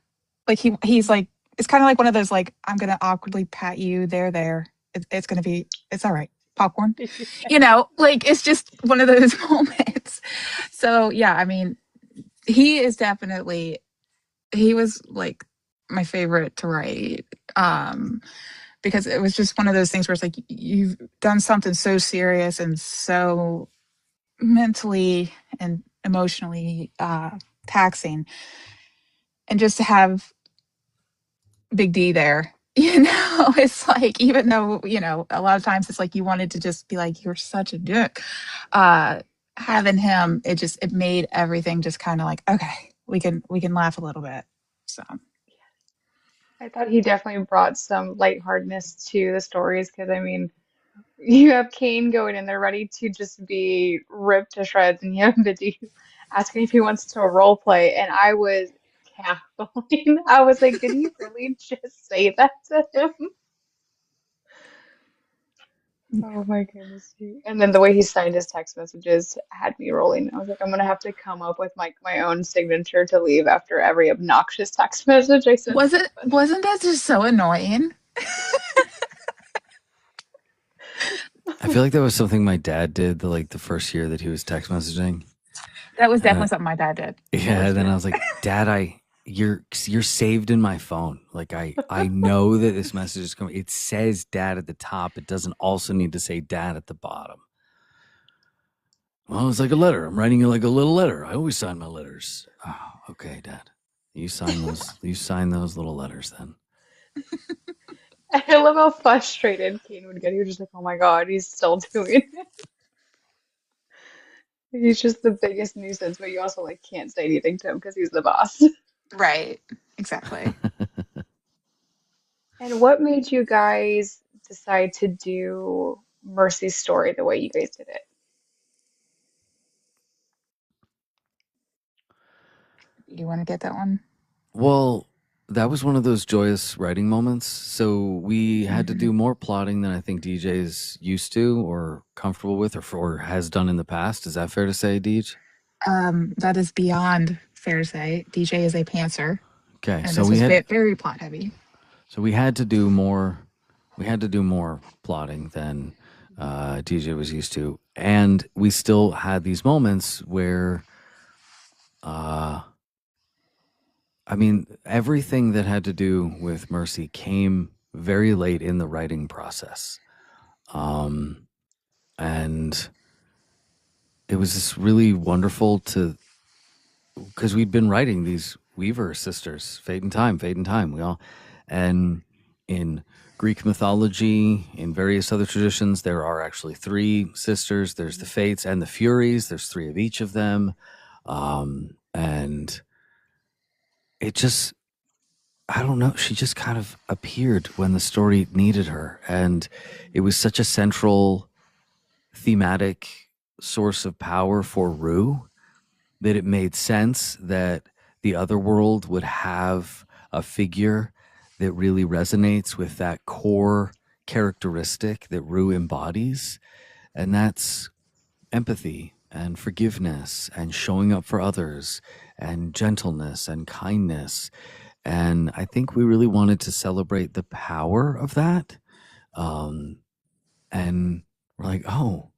Like he's like it's kind of like one of those like I'm gonna awkwardly pat you there. It's gonna be it's all right popcorn. You know, like it's just one of those moments. So yeah, I mean, he is definitely he was like my favorite to write. Because it was just one of those things where it's like you've done something so serious and so mentally and emotionally taxing, and just to have Big D there, you know, it's like even though you know a lot of times it's like you wanted to just be like you're such a dick, uh, having him it made everything just kind of like okay we can laugh a little bit. So I thought he definitely brought some lightheartedness to the stories because I mean, you have Kane going in there ready to just be ripped to shreds, and you have Biddy asking if he wants to role play, and I was cackling. I was like, did he really just say that to him? Oh my goodness. And then the way he signed his text messages had me rolling. I was like, I'm gonna have to come up with my own signature to leave after every obnoxious text message I sent someone. wasn't that just so annoying? I feel like that was something my dad did the first year that he was text messaging. That was And definitely something my dad did the yeah, first then I year. was like, Dad, you're saved in my phone. Like I know that this message is coming. It says Dad at the top. It doesn't also need to say Dad at the bottom. Well, it's like a letter. I'm writing you like a little letter. I always sign my letters. Oh, okay, Dad. You sign those. You sign those little letters then. I love how frustrated Kane would get. He was just like, oh my God, he's still doing it. He's just the biggest nuisance, but you also like can't say anything to him because he's the boss. Right. Exactly. And what made you guys decide to do Mercy's story the way you guys did it? You want to get that one? Well, that was one of those joyous writing moments. So we had to Mhm. do more plotting than I think DJ's used to or comfortable with or has done in the past. Is that fair to say, DJ? That is beyond fair to say. DJ is a pantser, Okay, and so this was very plot heavy. we had to do more. We had to do more plotting than DJ was used to, and we still had these moments where, I mean, everything that had to do with Mercy came very late in the writing process, and it was just really wonderful to because we'd been writing these Weaver sisters, Fate and Time. We all, and in Greek mythology, in various other traditions, there are actually three sisters. There's the Fates and the Furies. There's three of each of them, and it just, I don't know. She just kind of appeared when the story needed her, and it was such a central thematic source of power for Rue that it made sense that the other world would have a figure that really resonates with that core characteristic that Rue embodies. And that's empathy and forgiveness and showing up for others and gentleness and kindness. And I think we really wanted to celebrate the power of that. And we're like, oh,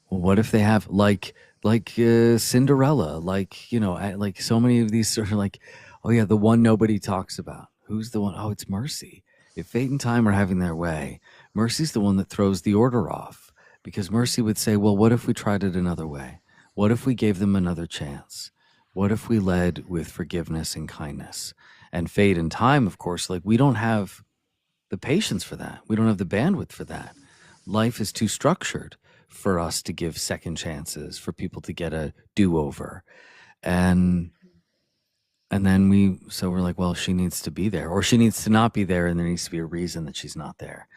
well, what if they have like Cinderella, like so many of these sort of like, oh yeah, the one nobody talks about. Who's the one? Oh, it's Mercy. If fate and time are having their way, Mercy's the one that throws the order off, because Mercy would say, well, what if we tried it another way? What if we gave them another chance? What if we led with forgiveness and kindness? And fate and time, of course, like we don't have the patience for that. We don't have the bandwidth for that. Life is too structured for us to give second chances, for people to get a do-over. And then we're like, well, she needs to be there, or she needs to not be there, and there needs to be a reason that she's not there.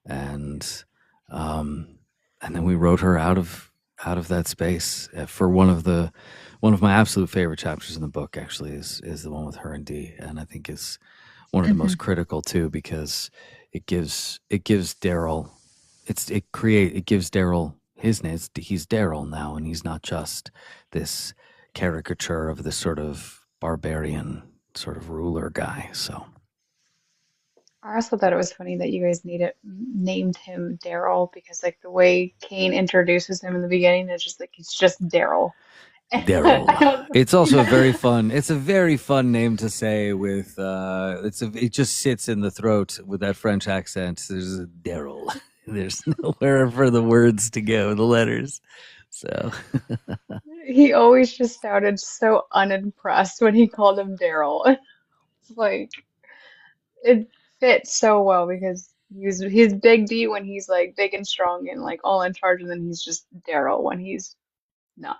And then we wrote her out of that space for one of my absolute favorite chapters in the book. Actually, is the one with her and Dee, and I think is one of the most critical too, because it gives Daryl it gives Daryl his name. He's Daryl now, and he's not just this caricature of this sort of barbarian sort of ruler guy. So I also thought it was funny that you guys named him Daryl, because like the way Kane introduces him in the beginning is just like he's just Daryl. I Daryl. don't, It's also yeah. it's a very fun name to say with it just sits in the throat with that French accent. There's a Daryl. There's nowhere for the words to go, the letters. So He always just sounded so unimpressed when he called him Daryl. It's like it fits so well because he's Big D when he's like big and strong and like all in charge, and then he's just Daryl when he's not.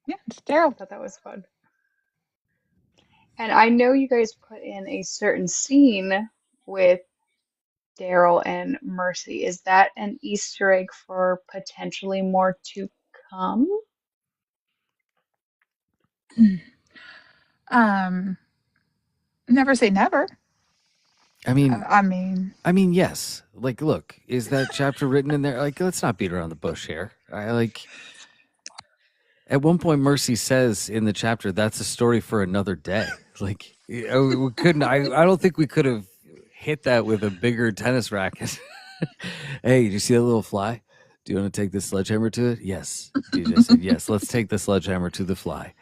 Yeah, it's Daryl. I thought that was fun. And I know you guys put in a certain scene with Daryl and Mercy. Is that an Easter egg for potentially more to come? Um, never say never. I mean, I mean, yes. Like, look, is that chapter written in there? Like, let's not beat around the bush here. At one point, Mercy says in the chapter, "That's a story for another day." Like, we couldn't. I don't think we could have hit that with a bigger tennis racket. Hey, did you see that little fly? Do you want to take this sledgehammer to it? Yes. DJ said yes. Let's take the sledgehammer to the fly.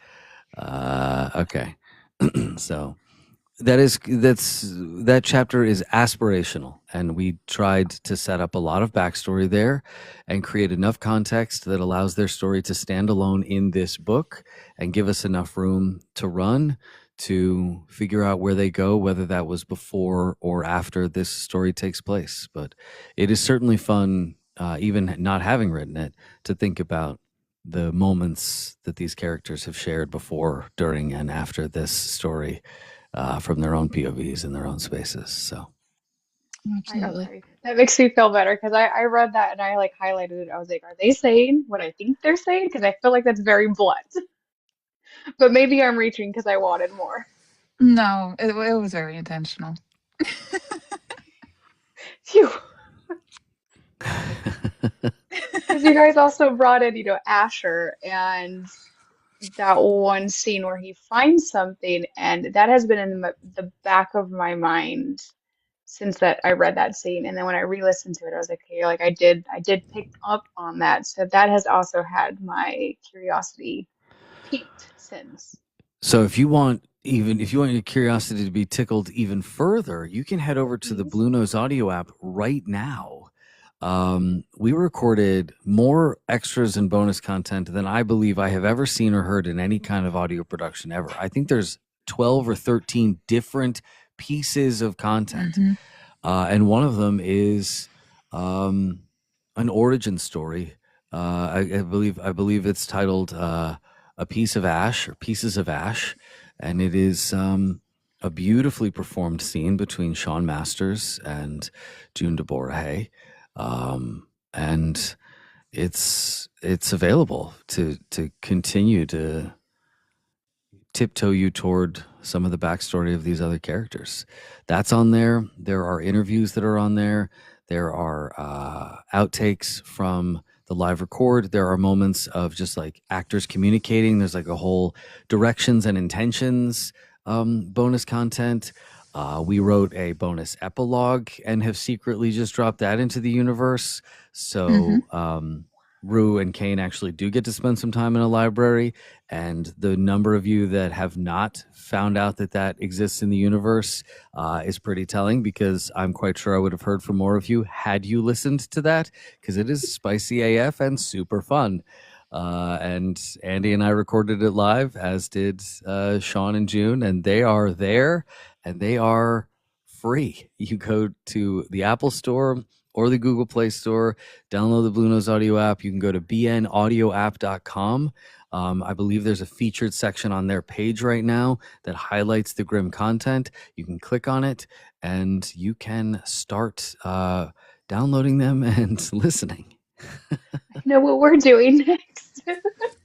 Okay. So that chapter is aspirational, and we tried to set up a lot of backstory there and create enough context that allows their story to stand alone in this book and give us enough room to run, to figure out where they go, whether that was before or after this story takes place. But it is certainly fun, even not having written it, to think about the moments that these characters have shared before, during, and after this story, from their own POVs and their own spaces. So absolutely. Okay, that makes me feel better because I read that and I like highlighted it. I was like, are they saying what I think they're saying? Because I feel like that's very blunt. But maybe I'm reaching because I wanted more. No, it was very intentional. Phew. Because you guys also brought in, Asher and that one scene where he finds something, and that has been in the back of my mind since that I read that scene. And then when I re-listened to it, I was like, okay, like I did pick up on that. So that has also had my curiosity peaked since. So if you want your curiosity to be tickled even further, you can head over to the Please. Blue Nose audio app right now. We recorded more extras and bonus content than I believe I have ever seen or heard in any kind of audio production ever. I think there's 12 or 13 different pieces of content. Hmm. And one of them is an origin story. I believe it's titled "A Piece of Ash" or "Pieces of Ash," and it is a beautifully performed scene between Sean Masters and June DeBorahay, and it's available to continue to tiptoe you toward some of the backstory of these other characters. That's on there. There are interviews that are on there. There are outtakes from the live record. There are moments of just like actors communicating. There's like a whole directions and intentions bonus content. We wrote a bonus epilogue and have secretly just dropped that into the universe. Hmm. So Rue and Kane actually do get to spend some time in a library, and the number of you that have not found out that exists in the universe is pretty telling, because I'm quite sure I would have heard from more of you had you listened to that, because it is spicy AF and super fun. And Andy and I recorded it live, as did Sean and June, and they are there, and they are free. You go to the Apple Store or the Google Play Store, download the Blue Nose Audio app. You can go to bnaudioapp.com. I believe there's a featured section on their page right now that highlights the Grimm content. You can click on it, and you can start downloading them and listening. I know what we're doing next.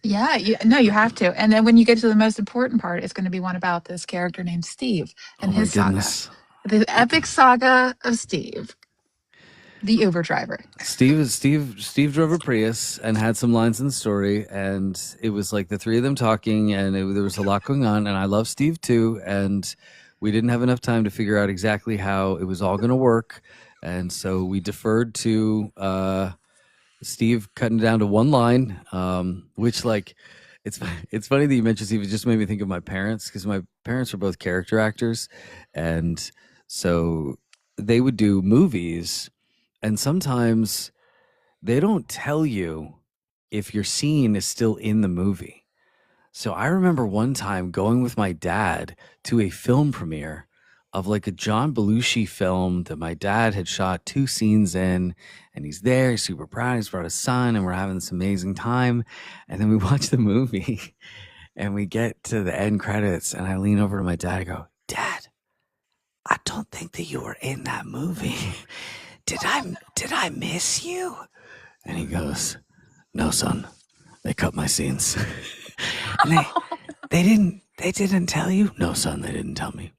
Yeah, no, you have to. And then when you get to the most important part, it's going to be one about this character named Steve and Oh my his saga. goodness. The epic saga of Steve, the Uber driver. Steve drove a Prius and had some lines in the story, and it was like the three of them talking, and there was a lot going on, and I love Steve too, and we didn't have enough time to figure out exactly how it was all going to work, and so we deferred to Steve cutting it down to one line, which, like, it's funny that you mentioned Steve. It just made me think of my parents, because my parents were both character actors, and so they would do movies, and sometimes they don't tell you if your scene is still in the movie. So I remember one time going with my dad to a film premiere of like a John Belushi film that my dad had shot 2 scenes in, and he's there, he's super proud, he's brought his son, and we're having this amazing time. And then we watch the movie and we get to the end credits, and I lean over to my dad and go, "Dad, I don't think that you were in that movie. Did I miss you?" And he goes, "No, son, they cut my scenes." And they didn't tell you? "No, son, they didn't tell me."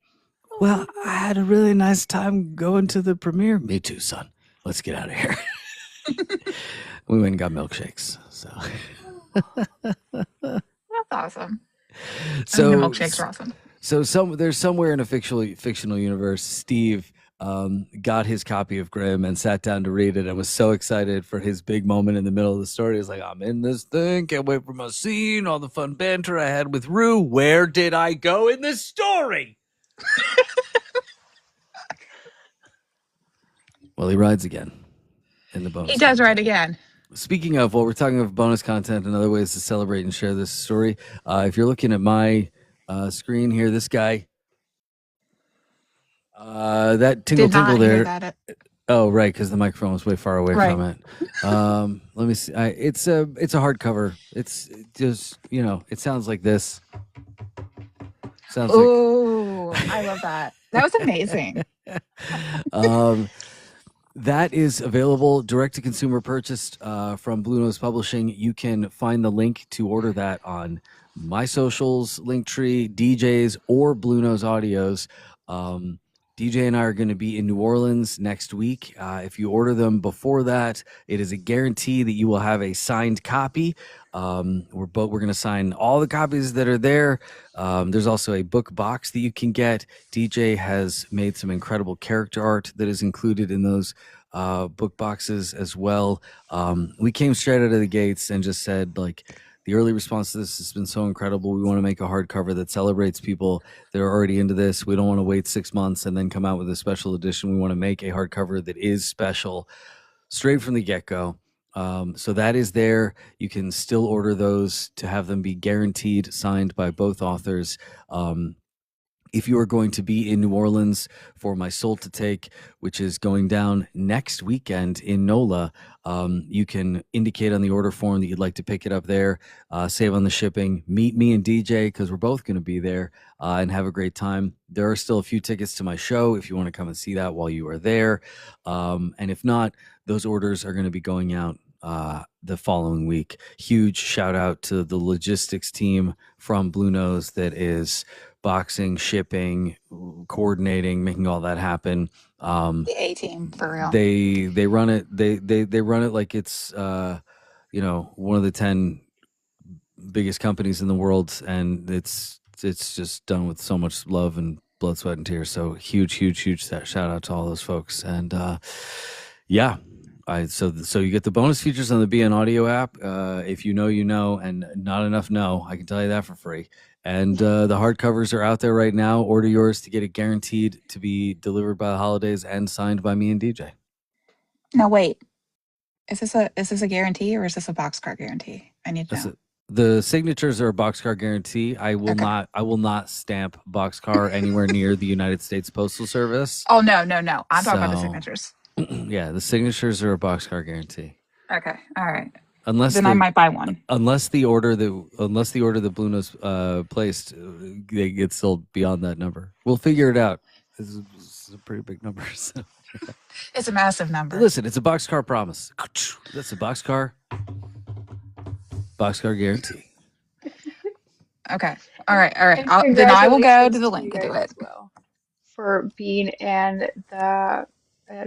"Well, I had a really nice time going to the premiere." "Me too, son. Let's get out of here." We went and got milkshakes. So That's awesome. So the milkshakes are awesome. So there's somewhere in a fictional universe, Steve got his copy of Grimm and sat down to read it, and was so excited for his big moment in the middle of the story. He's like, "I'm in this thing, can't wait for my scene, all the fun banter I had with Rue. Where did I go in this story?" Well, he rides again in the bonus. He does content. ride again. Speaking of, while we're talking of bonus content and other ways to celebrate and share this story, if you're looking at my screen here, this guy, that tingle Did not tingle hear there. that. Oh, right, because the microphone was way far away Right. from it. Let me see. It's a hardcover. It's just, it sounds like this. Sounds like. Oh, I love that. That was amazing. That is available direct to consumer, purchased from Blue Nose Publishing. You can find the link to order that on my socials, Linktree, DJ's, or Blue Nose Audio's. DJ and I are going to be in New Orleans next week. If you order them before that, it is a guarantee that you will have a signed copy. We're going to sign all the copies that are there. There's also a book box that you can get. DJ has made some incredible character art that is included in those book boxes as well. We came straight out of the gates and just said, like, the early response to this has been so incredible. We want to make a hardcover that celebrates people that are already into this. We don't want to wait 6 months and then come out with a special edition. We want to make a hardcover that is special straight from the get-go. So that is there. You can still order those to have them be guaranteed signed by both authors. If you are going to be in New Orleans for My Soul to Take, which is going down next weekend in NOLA, you can indicate on the order form that you'd like to pick it up there, save on the shipping, meet me and DJ, because we're both going to be there, and have a great time. There are still a few tickets to my show if you want to come and see that while you are there. And if not, those orders are going to be going out the following week. Huge shout out to the logistics team from Blue Nose that is boxing, shipping, coordinating, making all that happen. The A team, for real. They run it. They run it like it's one of the 10 biggest companies in the world, and it's just done with so much love and blood, sweat, and tears. So huge shout out to all those folks. And yeah, So you get the bonus features on the BN Audio app. If you know, and not enough know, I can tell you that for free. And the hardcovers are out there right now. Order yours to get it guaranteed to be delivered by the holidays and signed by me and DJ. No, wait. Is this a guarantee or is this a boxcar guarantee? I need to know. The signatures are a boxcar guarantee. I will not stamp boxcar anywhere near the United States Postal Service. Oh no. I'm talking about the signatures. Yeah, the signatures are a boxcar guarantee. Okay. All right. Unless I might buy one. Unless the order that Blue Nose placed, they get sold beyond that number. We'll figure it out. This is a pretty big number. So. It's a massive number. Listen, it's a boxcar promise. That's a boxcar guarantee. Okay. All right. Then I will go to the link and do it. As well for being in the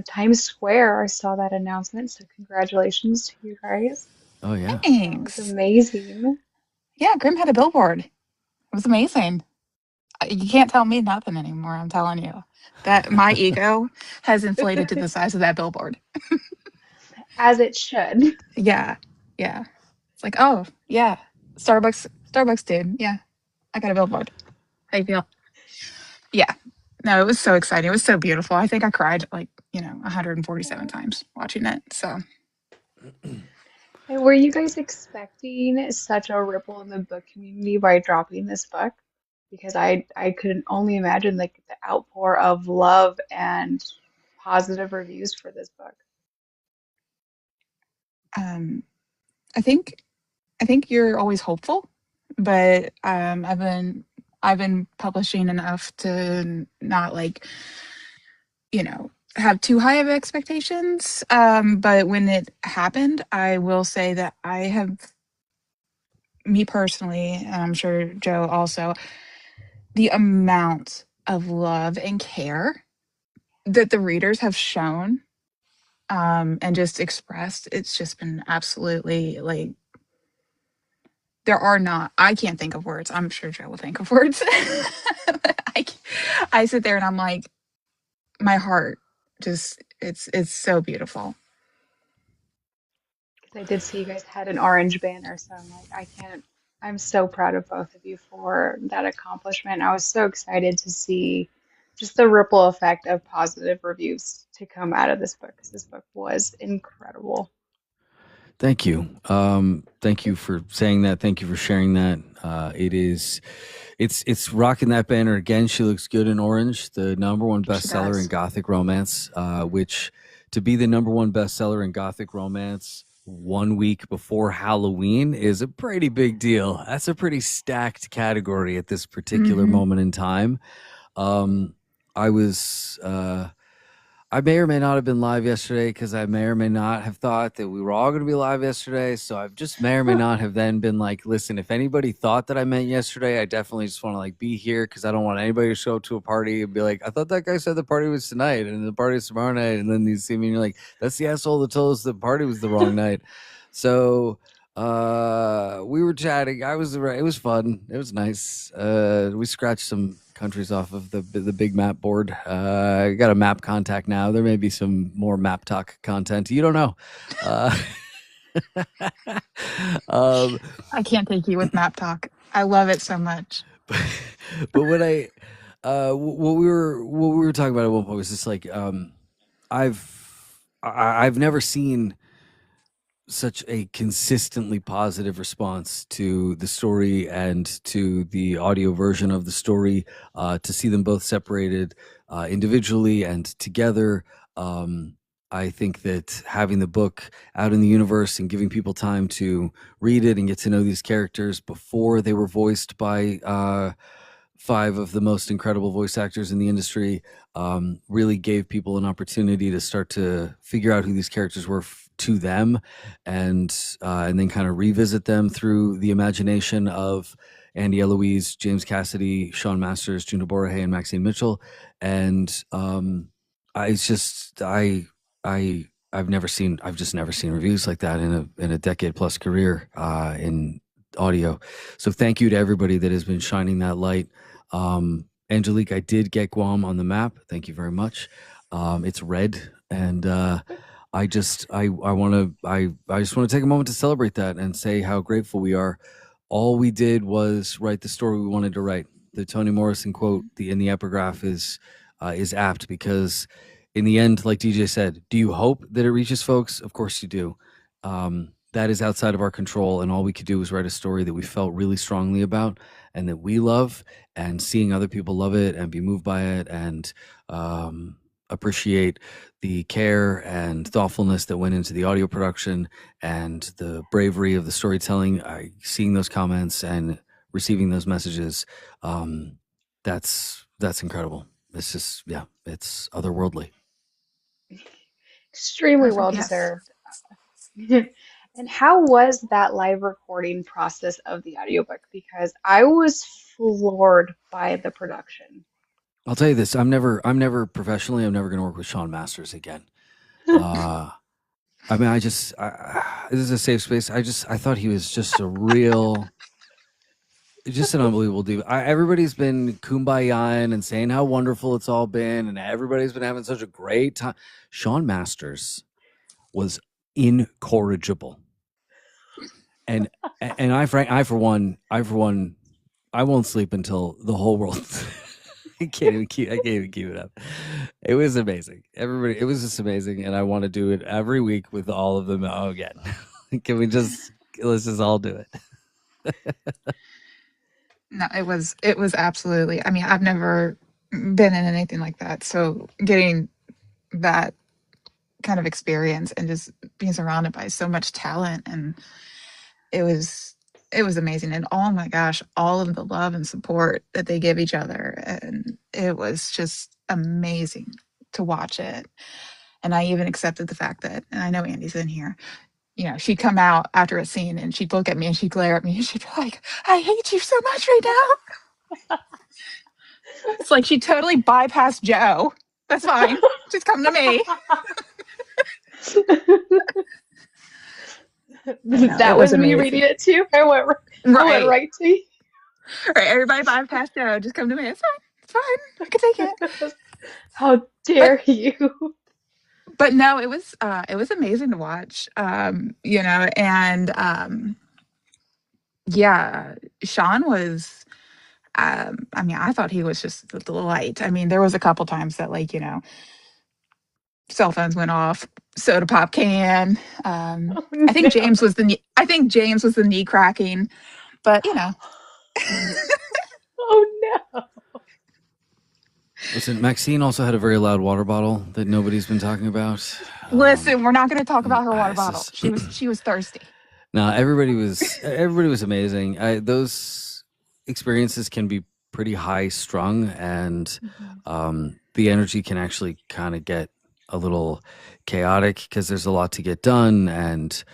Times Square. I saw that announcement, so congratulations to you guys. Oh yeah, thanks. It was amazing. Yeah, Grim had a billboard. It was amazing. You can't tell me nothing anymore. I'm telling you that my ego has inflated to the size of that billboard. As it should. Yeah. It's like, oh yeah, Starbucks, dude. Yeah, I got a billboard. How you feel? Yeah. No, it was so exciting. It was so beautiful. I think I cried 147 times watching it. So. And were you guys expecting such a ripple in the book community by dropping this book? Because I could only imagine the outpour of love and positive reviews for this book. I think you're always hopeful, but I've been publishing enough to not have too high of expectations. But when it happened, I will say that I have, me personally, and I'm sure Joe also, the amount of love and care that the readers have shown and just expressed, it's just been absolutely I can't think of words. I'm sure Joe will think of words. I sit there and I'm like, my heart just, it's so beautiful. I did see you guys had an orange banner, so I'm so proud of both of you for that accomplishment. I was so excited to see just the ripple effect of positive reviews to come out of this book, because this book was incredible. Thank you. Thank you for saying that. Thank you for sharing that. It's rocking that banner again. She looks good in orange, the #1 bestseller in Gothic romance, which to be the #1 bestseller in Gothic romance 1 week before Halloween is a pretty big deal. That's a pretty stacked category at this particular moment in time. I may or may not have been live yesterday because I may or may not have thought that we were all going to be live yesterday. So I've just may or may not have then been like, listen, if anybody thought that I meant yesterday, I definitely just want to be here because I don't want anybody to show up to a party and be like, I thought that guy said the party was tonight and the party is tomorrow night. And then you see me and you're like, that's the asshole that told us the party was the wrong night. So we were chatting. It was fun. It was nice. We scratched some countries off of the big map board. I got a map contact now. There may be some more map talk content. You don't know. I can't take you with map talk. I love it so much. But when what we were talking about at one point was just I've never seen such a consistently positive response to the story and to the audio version of the story, to see them both separated individually and together. I think that having the book out in the universe and giving people time to read it and get to know these characters before they were voiced by 5 of the most incredible voice actors in the industry really gave people an opportunity to start to figure out who these characters were to them, and then kind of revisit them through the imagination of Andy Eloise, James Cassidy, Sean Masters, Juno Borje, and Maxine Mitchell. And I've just never seen reviews like that in a decade plus career in audio. So thank you to everybody that has been shining that light. Angelique, I did get Guam on the map. Thank you very much. It's red, and I just I want to I just want to take a moment to celebrate that and say how grateful we are. All we did was write the story we wanted to write. The Toni Morrison quote in the epigraph is apt because in the end, like DJ said, do you hope that it reaches folks? Of course you do. That is outside of our control, and all we could do was write a story that we felt really strongly about and that we love, and seeing other people love it and be moved by it and appreciate the care and thoughtfulness that went into the audio production and the bravery of the storytelling. Seeing those comments and receiving those messages, that's incredible. It's just, yeah, it's otherworldly. Extremely well Yes. deserved. And how was that live recording process of the audiobook? Because I was floored by the production. I'll tell you this: I'm never professionally. I'm never going to work with Sean Masters again. I mean, this is a safe space. I thought he was just just an unbelievable dude. Everybody's been kumbayaing and saying how wonderful it's all been, and everybody's been having such a great time. Sean Masters was incorrigible, and I for one, I won't sleep until the whole world. I can't even keep it up. It was amazing. It was just amazing, and I want to do it every week with all of them again. Can we let's just all do it? No, it was absolutely. I mean, I've never been in anything like that. So getting that kind of experience and just being surrounded by so much talent, and it was amazing. And oh my gosh, all of the love and support that they give each other, and it was just amazing to watch it. And I even accepted the fact that, and I know Andy's in here, you know, she'd come out after a scene and she'd look at me and she'd glare at me and she'd be like, I hate you so much right now. It's like she totally bypassed Joe. That's fine. Just come to me. No, it That was was me reading amazing. it too. I went Right. right to you. Right. Everybody bypassed Joe. Just come to me. It's fine. It's fine. I can take it. How But dare you? no, it was amazing to watch. You know, and yeah, Sean was I mean, I thought he was just the delight. I mean, there was a couple times that, like, you know, cell phones went off, soda pop can. Oh I think no. I think James was the knee cracking, but you know. Oh no. Listen, Maxine also had a very loud water bottle that nobody's been talking about. Listen, we're not going to talk about her water It's bottle. just She was thirsty. no, everybody was amazing. Those experiences can be pretty high strung, and Mhm. the energy can actually kind of get a little chaotic because there's a lot to get done, and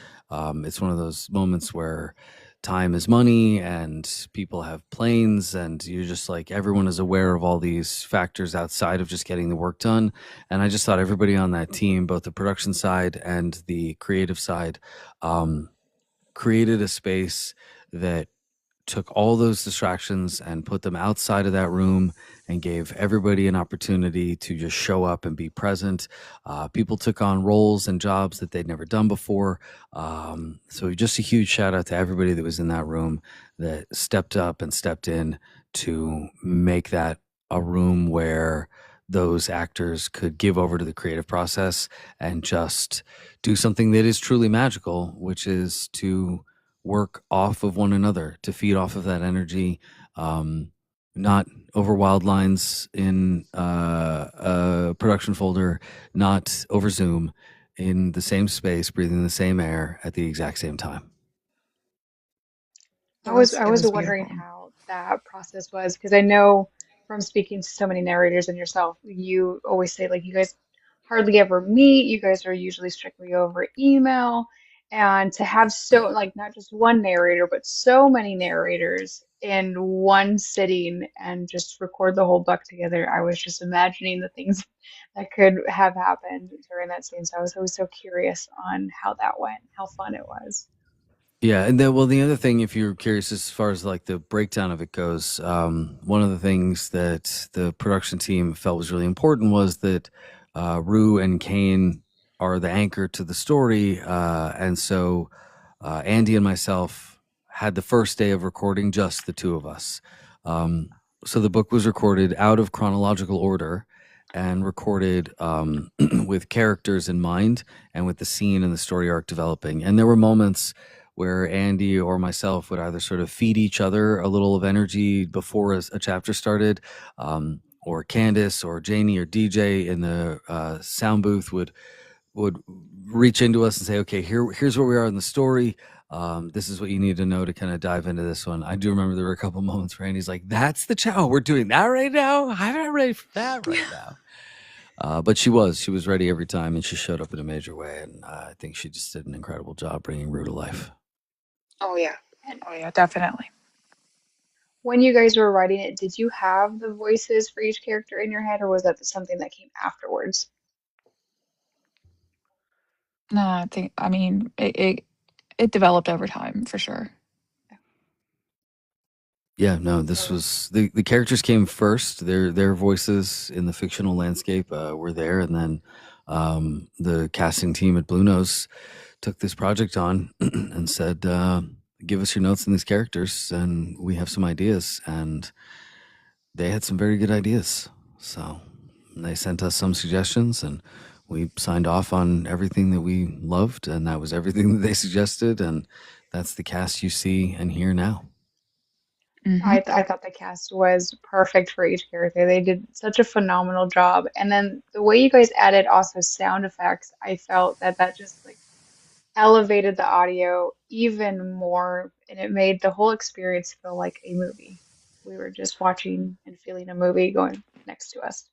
it's one of those moments where time is money, and people have planes, and you're just like everyone is aware of all these factors outside of just getting the work done. And I just thought everybody on that team, both the production side and the creative side, created a space that took all those distractions and put them outside of that room and gave everybody an opportunity to just show up and be present. People took on roles and jobs that they'd never done before. So just a huge shout out to everybody that was in that room that stepped up and stepped in to make that a room where those actors could give over to the creative process and just do something that is truly magical, which is to work off of one another, to feed off of that energy, not over wild lines in a production folder, not over Zoom, in the same space, breathing the same air at the exact same time. I It was was wondering beautiful. how that process was because I know from speaking to so many narrators and yourself, you always say like you guys hardly ever meet. You guys are usually strictly over email, and to have so like not just one narrator, but so many narrators in one sitting and just record the whole book together. I was just imagining the things that could have happened during that scene. So I was always so curious on how that went, how fun it was. Yeah, and then well, the other thing, if you're curious as far as like the breakdown of it goes, one of the things that the production team felt was really important was that Rue and Kane are the anchor to the story. And so Andy and myself had the first day of recording, just the two of us. So the book was recorded out of chronological order and recorded with characters in mind and with the scene and the story arc developing. And there were moments where Andy or myself would either sort of feed each other a little of energy before a chapter started, or Candace or Janie or DJ in the sound booth would reach into us and say, okay, here's where we are in the story. This is what you need to know to kind of dive into this one. I do remember there were a couple moments where Andy's like, that's the chow. We're doing that right now. I'm not ready for that right now. But she was ready every time, and she showed up in a major way. And I think she just did an incredible job bringing Rue to life. Oh yeah. And Oh yeah, definitely. when you guys were writing it, did you have the voices for each character in your head, or was that something that came afterwards? No, I mean it developed over time for sure. Yeah, no, this was the characters came first. Their voices in the fictional landscape were there, and then the casting team at Blue Nose took this project on and said, "Give us your notes on these characters, and we have some ideas." And they had some very good ideas, so they sent us some suggestions, and we signed off on everything that we loved, and that was everything that they suggested, and that's the cast you see and hear now. Hmm. I thought the cast was perfect for each character. They did such a phenomenal job. And then the way you guys added also sound effects, I felt that just like elevated the audio even more, and it made the whole experience feel like a movie. We were just watching and feeling a movie going next to us.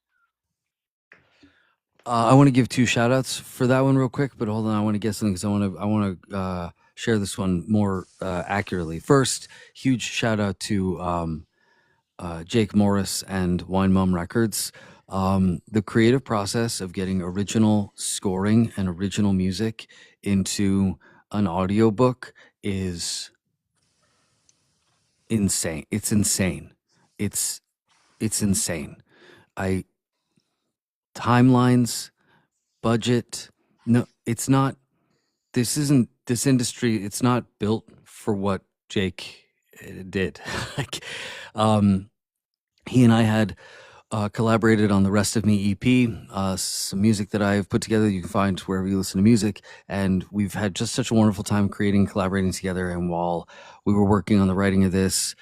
I want to give two shout outs for that one real quick, but hold on, I want to get something because I want to share this one more accurately. First, huge shout out to Jake Morris and Wine Mum Records. The creative process of getting original scoring and original music into an audiobook is insane. It's insane. It's insane. I timelines, budget. No, it's not. This industry. It's not built for what Jake did. like, he and I had collaborated on the Rest of Me EP, some music that I've put together. You can find wherever you listen to music. And we've had just such a wonderful time creating, collaborating together. And while we were working on the writing of this,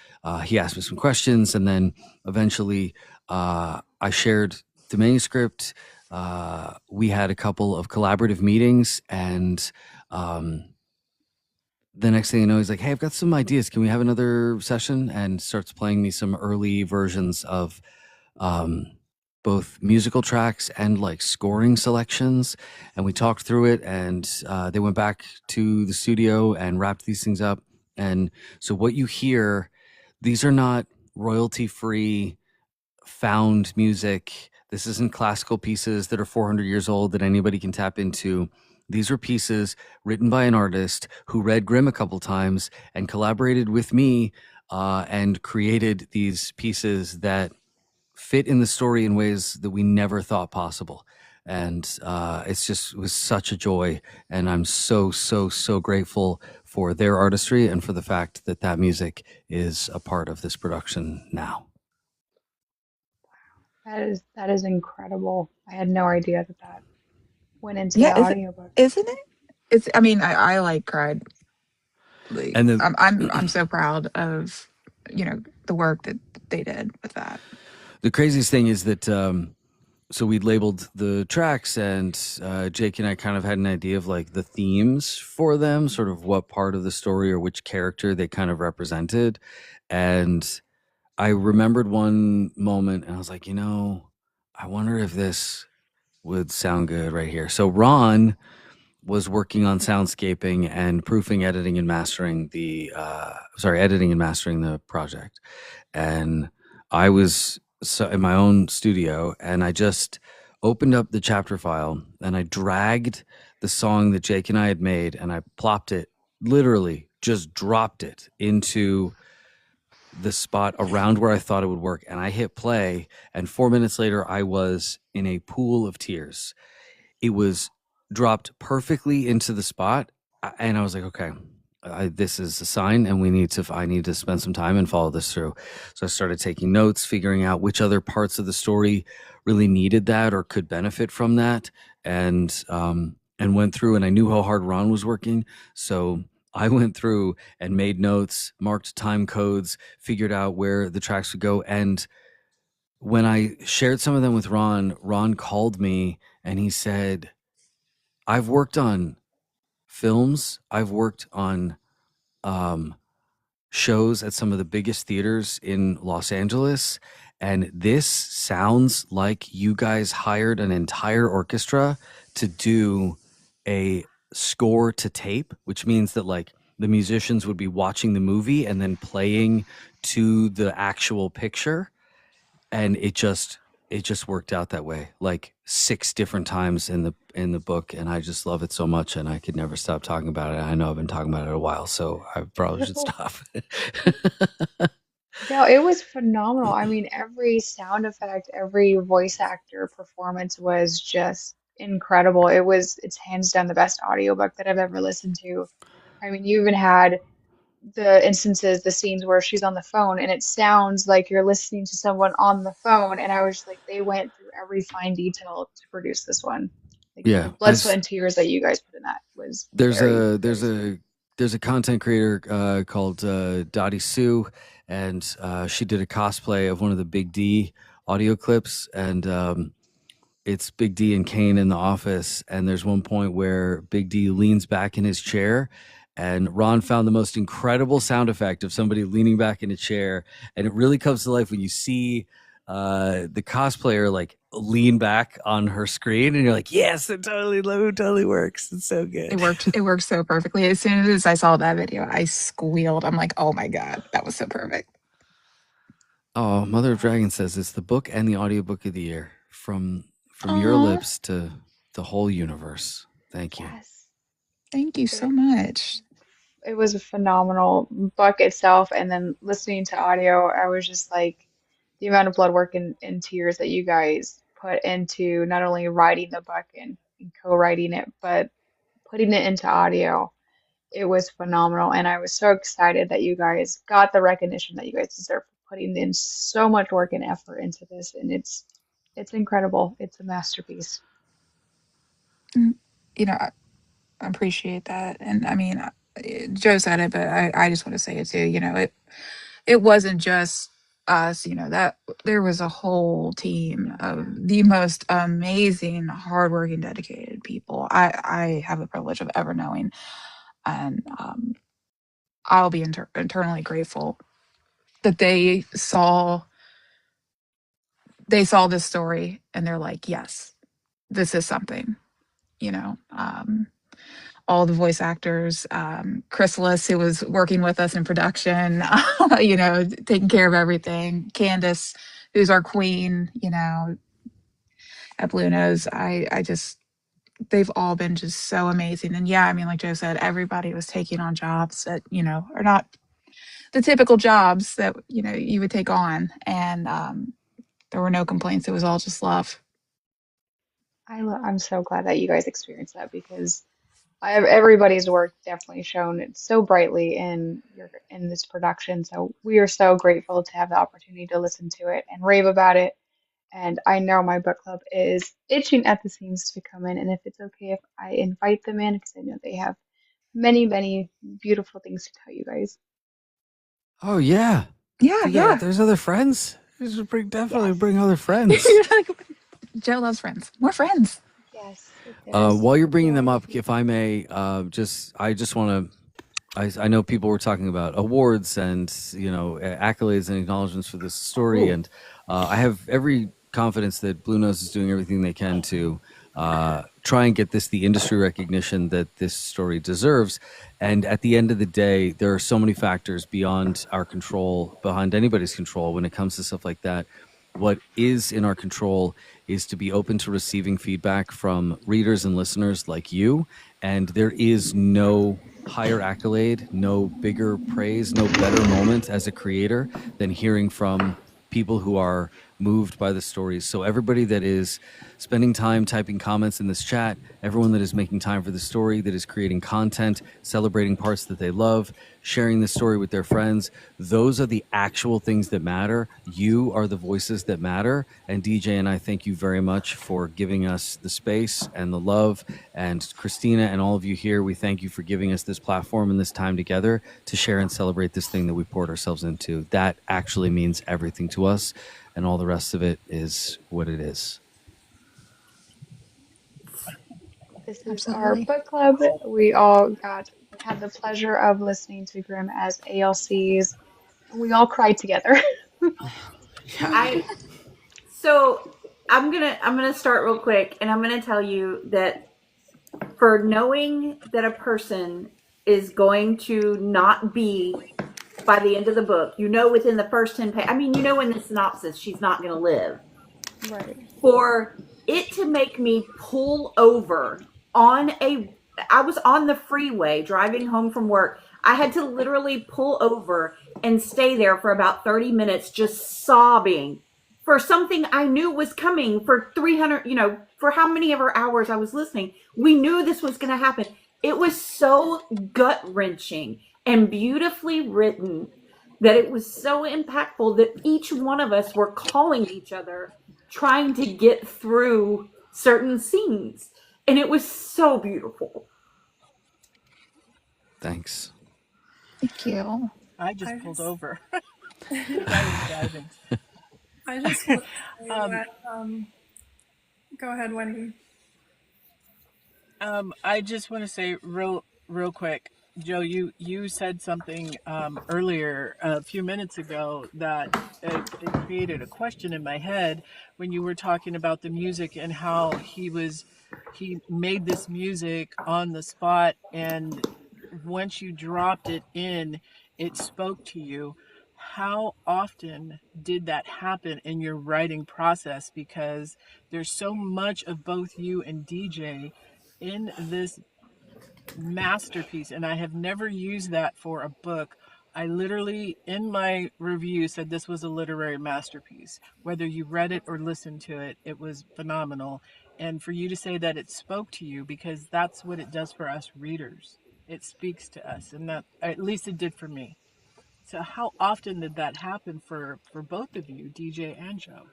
he asked me some questions. And then eventually I shared the manuscript. We had a couple of collaborative meetings. And the next thing you know, he's like, hey, I've got some ideas. Can we have another session? And starts playing me some early versions of both musical tracks and like scoring selections, and we talked through it, and they went back to the studio and wrapped these things up. And so what you hear, these are not royalty free found music. This isn't classical pieces that are 400 years old that anybody can tap into. These are pieces written by an artist who read Grimm a couple times and collaborated with me and created these pieces that fit in the story in ways that we never thought possible. And it was such a joy. And I'm so grateful for their artistry and for the fact that that music is a part of this production now. That is incredible. I had no idea that went into Yeah, the audiobook. isn't it? It's I mean, I like cried. Like And the I'm so proud of, the work that they did with that. the craziest thing is that so we'd labeled the tracks, and Jake and I kind of had an idea of like the themes for them, sort of what part of the story or which character they kind of represented. And I remembered one moment and I was like, I wonder if this would sound good right here. So Ron was working on soundscaping and proofing, editing and mastering editing and mastering the project. And I was in my own studio, and I just opened up the chapter file and I dragged the song that Jake and I had made, and I plopped it, literally just dropped it into the spot around where I thought it would work. And I hit play, and 4 minutes later, I was in a pool of tears. It was dropped perfectly into the spot, and I was like, okay, this is a sign, and I need to spend some time and follow this through. So I started taking notes, figuring out which other parts of the story really needed that or could benefit from that, and went through, and I knew how hard Ron was working, so I went through and made notes, marked time codes, figured out where the tracks would go, and when I shared some of them with Ron called me and he said, I've worked on films, I've worked on um, shows at some of the biggest theaters in Los Angeles, and this sounds like you guys hired an entire orchestra to do a score to tape, which means that like the musicians would be watching the movie and then playing to the actual picture, and it just worked out that way like 6 different times in the book, and I just love it so much, and I could never stop talking about it. I know I've been talking about it a while, so I probably should stop. No, it was phenomenal. I mean, every sound effect, every voice actor performance was just incredible. It's hands down the best audiobook that I've ever listened to. I mean, you even had the instances, the scenes where she's on the phone and it sounds like you're listening to someone on the phone. And I was just like, they went through every fine detail to produce this one. Like the Yeah, blood, sweat, and tears that you guys put in that was very, very sweet. there's a content creator called Dottie Sue, and she did a cosplay of one of the Big D audio clips, and it's Big D and Kane in the office, and there's one point where Big D leans back in his chair, and Ron found the most incredible sound effect of somebody leaning back in a chair, and it really comes to life when you see the cosplayer like lean back on her screen, and you're like, yes, it totally works. It's so good. It worked so perfectly. As soon as I saw that video, I squealed. I'm like, oh my God, that was so perfect. Oh, Mother of Dragon says it's the book and the audiobook of the year from your Aw, lips to the whole universe. Thank you. Yes. thank you so It, much. it was a phenomenal book itself. And then listening to audio, I was just like, the amount of blood work and tears that you guys put into not only writing the book and co-writing it, but putting it into audio. It was phenomenal, and I was so excited that you guys got the recognition that you guys deserve for putting in so much work and effort into this, and it's incredible. It's a masterpiece. Mm, You know, I appreciate that. And I mean, Joe said it, but I just want to say it too. It wasn't just us, that there was a whole team of Yeah. the most amazing, hardworking, dedicated people I have the privilege of ever knowing. And I'll be internally grateful that they saw this story and they're like, yes, this is something, you know. All the voice actors, Chrysalis, who was working with us in production, taking care of everything. Candace, who's our queen, at Blue Nose. I just, they've all been just so amazing. And yeah, I mean, like Joe said, everybody was taking on jobs that, are not the typical jobs that, you would take on. And there were no complaints. It was all just love. I'm so glad that you guys experienced that because everybody's work definitely shown it so brightly in this production. So we are so grateful to have the opportunity to listen to it and rave about it. And I know my book club is itching at the seams to come in. And if it's okay if I invite them in, because I know they have many, many beautiful things to tell you guys. Oh yeah, Yeah, yeah. there's other friends. You should definitely Yes. bring other friends. Joe loves friends. More friends. Yes, there's While you're a bringing them lot of up, if people. I may, I just want to. I know people were talking about awards and accolades and acknowledgments for this story, and I have every confidence that Blue Nose is doing everything they can to try and get this the industry recognition that this story deserves. And at the end of the day, there are so many factors beyond our control, behind anybody's control, when it comes to stuff like that. What is in our control is to be open to receiving feedback from readers and listeners like you. And there is no higher accolade, no bigger praise, no better moment as a creator than hearing from people who are moved by the stories. So everybody that is spending time typing comments in this chat, everyone that is making time for the story, that is creating content, celebrating parts that they love, sharing the story with their friends, those are the actual things that matter. You are the voices that matter. And DJ and I thank you very much for giving us the space and the love. And Christina and all of you here, we thank you for giving us this platform and this time together to share and celebrate this thing that we poured ourselves into. That actually means everything to us. And all the rest of it is what it is. This is our Absolutely. book club. We all had the pleasure of listening to Grimm as ALCs. We all cried together. So I'm gonna start real quick, and I'm gonna tell you that for knowing that a person is going to not be by the end of the book, within the first 10 pages, in the synopsis she's not going to live. Right. For it to make me pull over I was on the freeway driving home from work. I had to literally pull over and stay there for about 30 minutes just sobbing for something I knew was coming for 300, for how many of our hours I was listening. We knew this was going to happen. It was so gut wrenching and beautifully written that it was so impactful that each one of us were calling each other, trying to get through certain scenes. And it was so beautiful. Thanks. Thank you. I just pulled over. I was driving. I just want to say that, go ahead, Wendy. I just want to say real quick, Joe, you said something earlier a few minutes ago that it created a question in my head when you were talking about the music and how he made this music on the spot, and once you dropped it in, it spoke to you. How often did that happen in your writing process? Because there's so much of both you and DJ in this masterpiece, and I have never used that for a book. I literally, in my review, said this was a literary masterpiece. Whether you read it or listened to it, it was phenomenal. And for you to say that it spoke to you, because that's what it does for us readers. It speaks to us, and that, at least it did for me. So how often did that happen for both of you, DJ and Joe?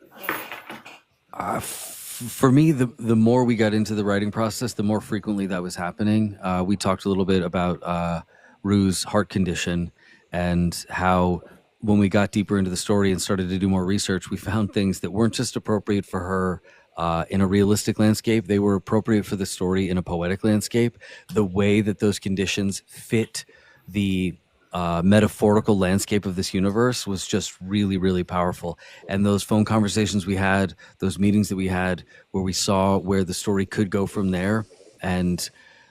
For me, the more we got into the writing process, the more frequently that was happening. We talked a little bit about Rue's heart condition and how when we got deeper into the story and started to do more research, we found things that weren't just appropriate for her in a realistic landscape. They were appropriate for the story in a poetic landscape. The way that those conditions fit the metaphorical landscape of this universe was just really, really powerful. And those phone conversations we had, those meetings that we had where we saw where the story could go from there, and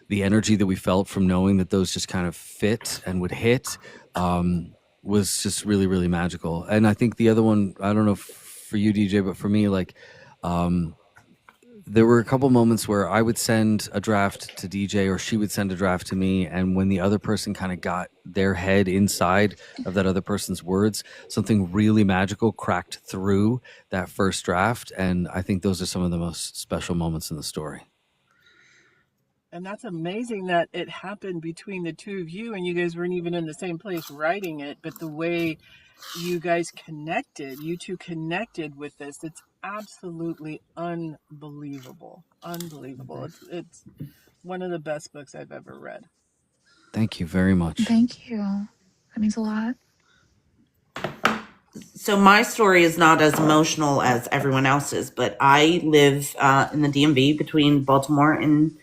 the energy that we felt from knowing that those just kind of fit and would hit was just really, really magical. And I think the other one, I don't know if for you, DJ, but for me, like, there were a couple moments where I would send a draft to DJ or she would send a draft to me. And when the other person kind of got their head inside of that other person's words, something really magical cracked through that first draft. And I think those are some of the most special moments in the story. And that's amazing that it happened between the two of you, and you guys weren't even in the same place writing it, but the way you guys connected, you two connected with this, it's absolutely unbelievable. Unbelievable. It's one of the best books I've ever read. Thank you very much. Thank you. That means a lot. So my story is not as emotional as everyone else's, but I live in the DMV between Baltimore and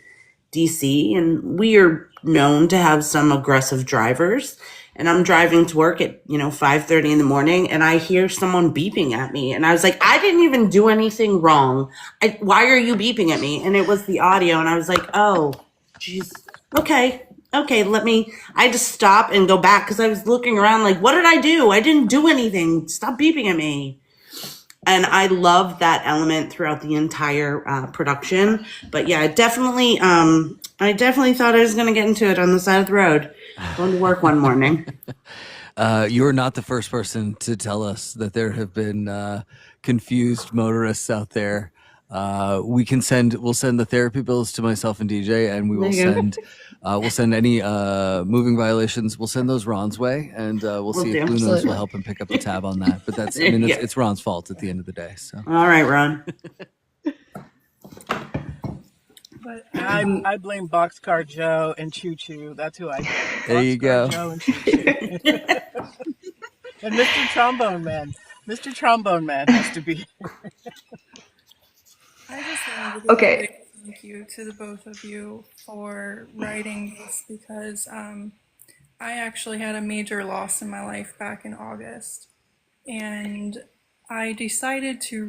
DC, and we are known to have some aggressive drivers. And I'm driving to work at 5:30 in the morning, and I hear someone beeping at me, and I was like, I didn't even do anything wrong. Why are you beeping at me? And it was the audio, and I was like, oh, geez, okay, I had to stop and go back because I was looking around like, what did I do? I didn't do anything. Stop beeping at me. And I love that element throughout the entire production. But yeah, I definitely thought I was going to get into it on the side of the road, going to work one morning. You're not the first person to tell us that there have been confused motorists out there. We'll send the therapy bills to myself and DJ, and we will we'll send any moving violations. We'll send those Ron's way, and we'll see if Blue Nose will help him pick up the tab on that. But that's, it's Ron's fault at the end of the day. So all right, Ron. But I blame Boxcar Joe and Choo Choo. That's who I blame. There you go. Joe and Choo Choo. And Mr. Trombone Man. Mr. Trombone Man has to be here. I just wanted to give a big thank you to the both of you for writing this, because I actually had a major loss in my life back in August. And I decided to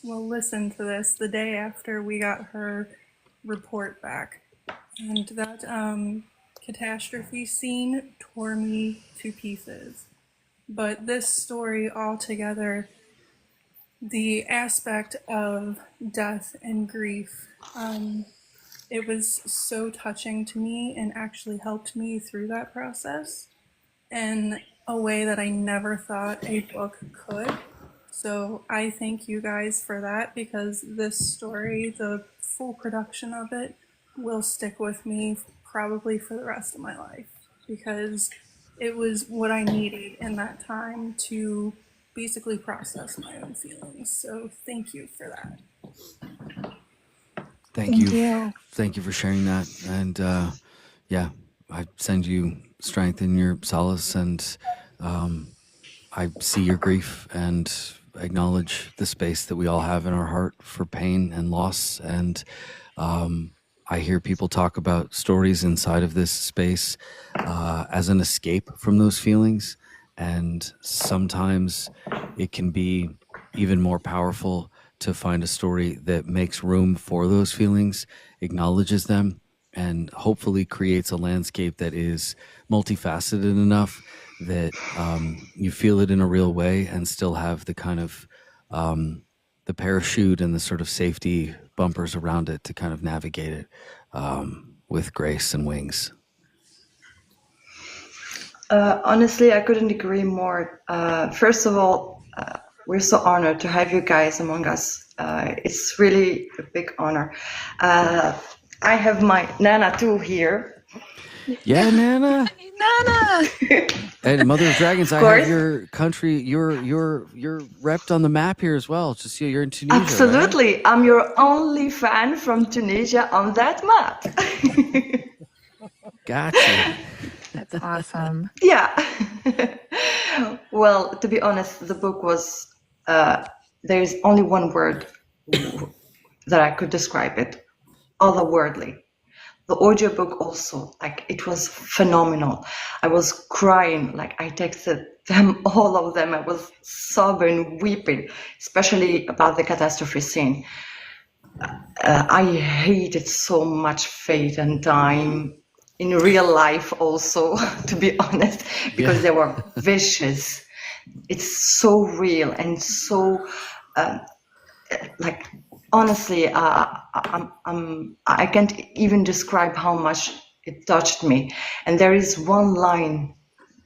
listen to this the day after we got her report back. And that catastrophe scene tore me to pieces. But this story altogether, the aspect of death and grief, it was so touching to me and actually helped me through that process in a way that I never thought a book could. So I thank you guys for that, because this story, the full production of it, will stick with me probably for the rest of my life, because it was what I needed in that time to basically process my own feelings. So thank you for that. Thank you. Thank you for sharing that. And I send you strength in your solace, and I see your grief and acknowledge the space that we all have in our heart for pain and loss. And I hear people talk about stories inside of this space as an escape from those feelings. And sometimes it can be even more powerful to find a story that makes room for those feelings, acknowledges them, and hopefully creates a landscape that is multifaceted enough that you feel it in a real way and still have the kind of the parachute and the sort of safety bumpers around it to kind of navigate it with grace and wings. Honestly, I couldn't agree more. First of all, we're so honored to have you guys among us. It's really a big honor. I have my Nana too here. Yeah, Nana. Nana. And Mother of Dragons, I have your country. You're repped on the map here as well. Just you're in Tunisia. Absolutely, right? I'm your only fan from Tunisia on that map. Gotcha. That's awesome. Yeah. Well, to be honest, the book was, there's only one word that I could describe it, otherworldly. The audiobook also, like, it was phenomenal. I was crying, like I texted them, all of them. I was sobbing, weeping, especially about the catastrophe scene. I hated so much fate and time. In real life also, to be honest, because they were vicious. It's so real and so, like, honestly, I can't even describe how much it touched me. And there is one line,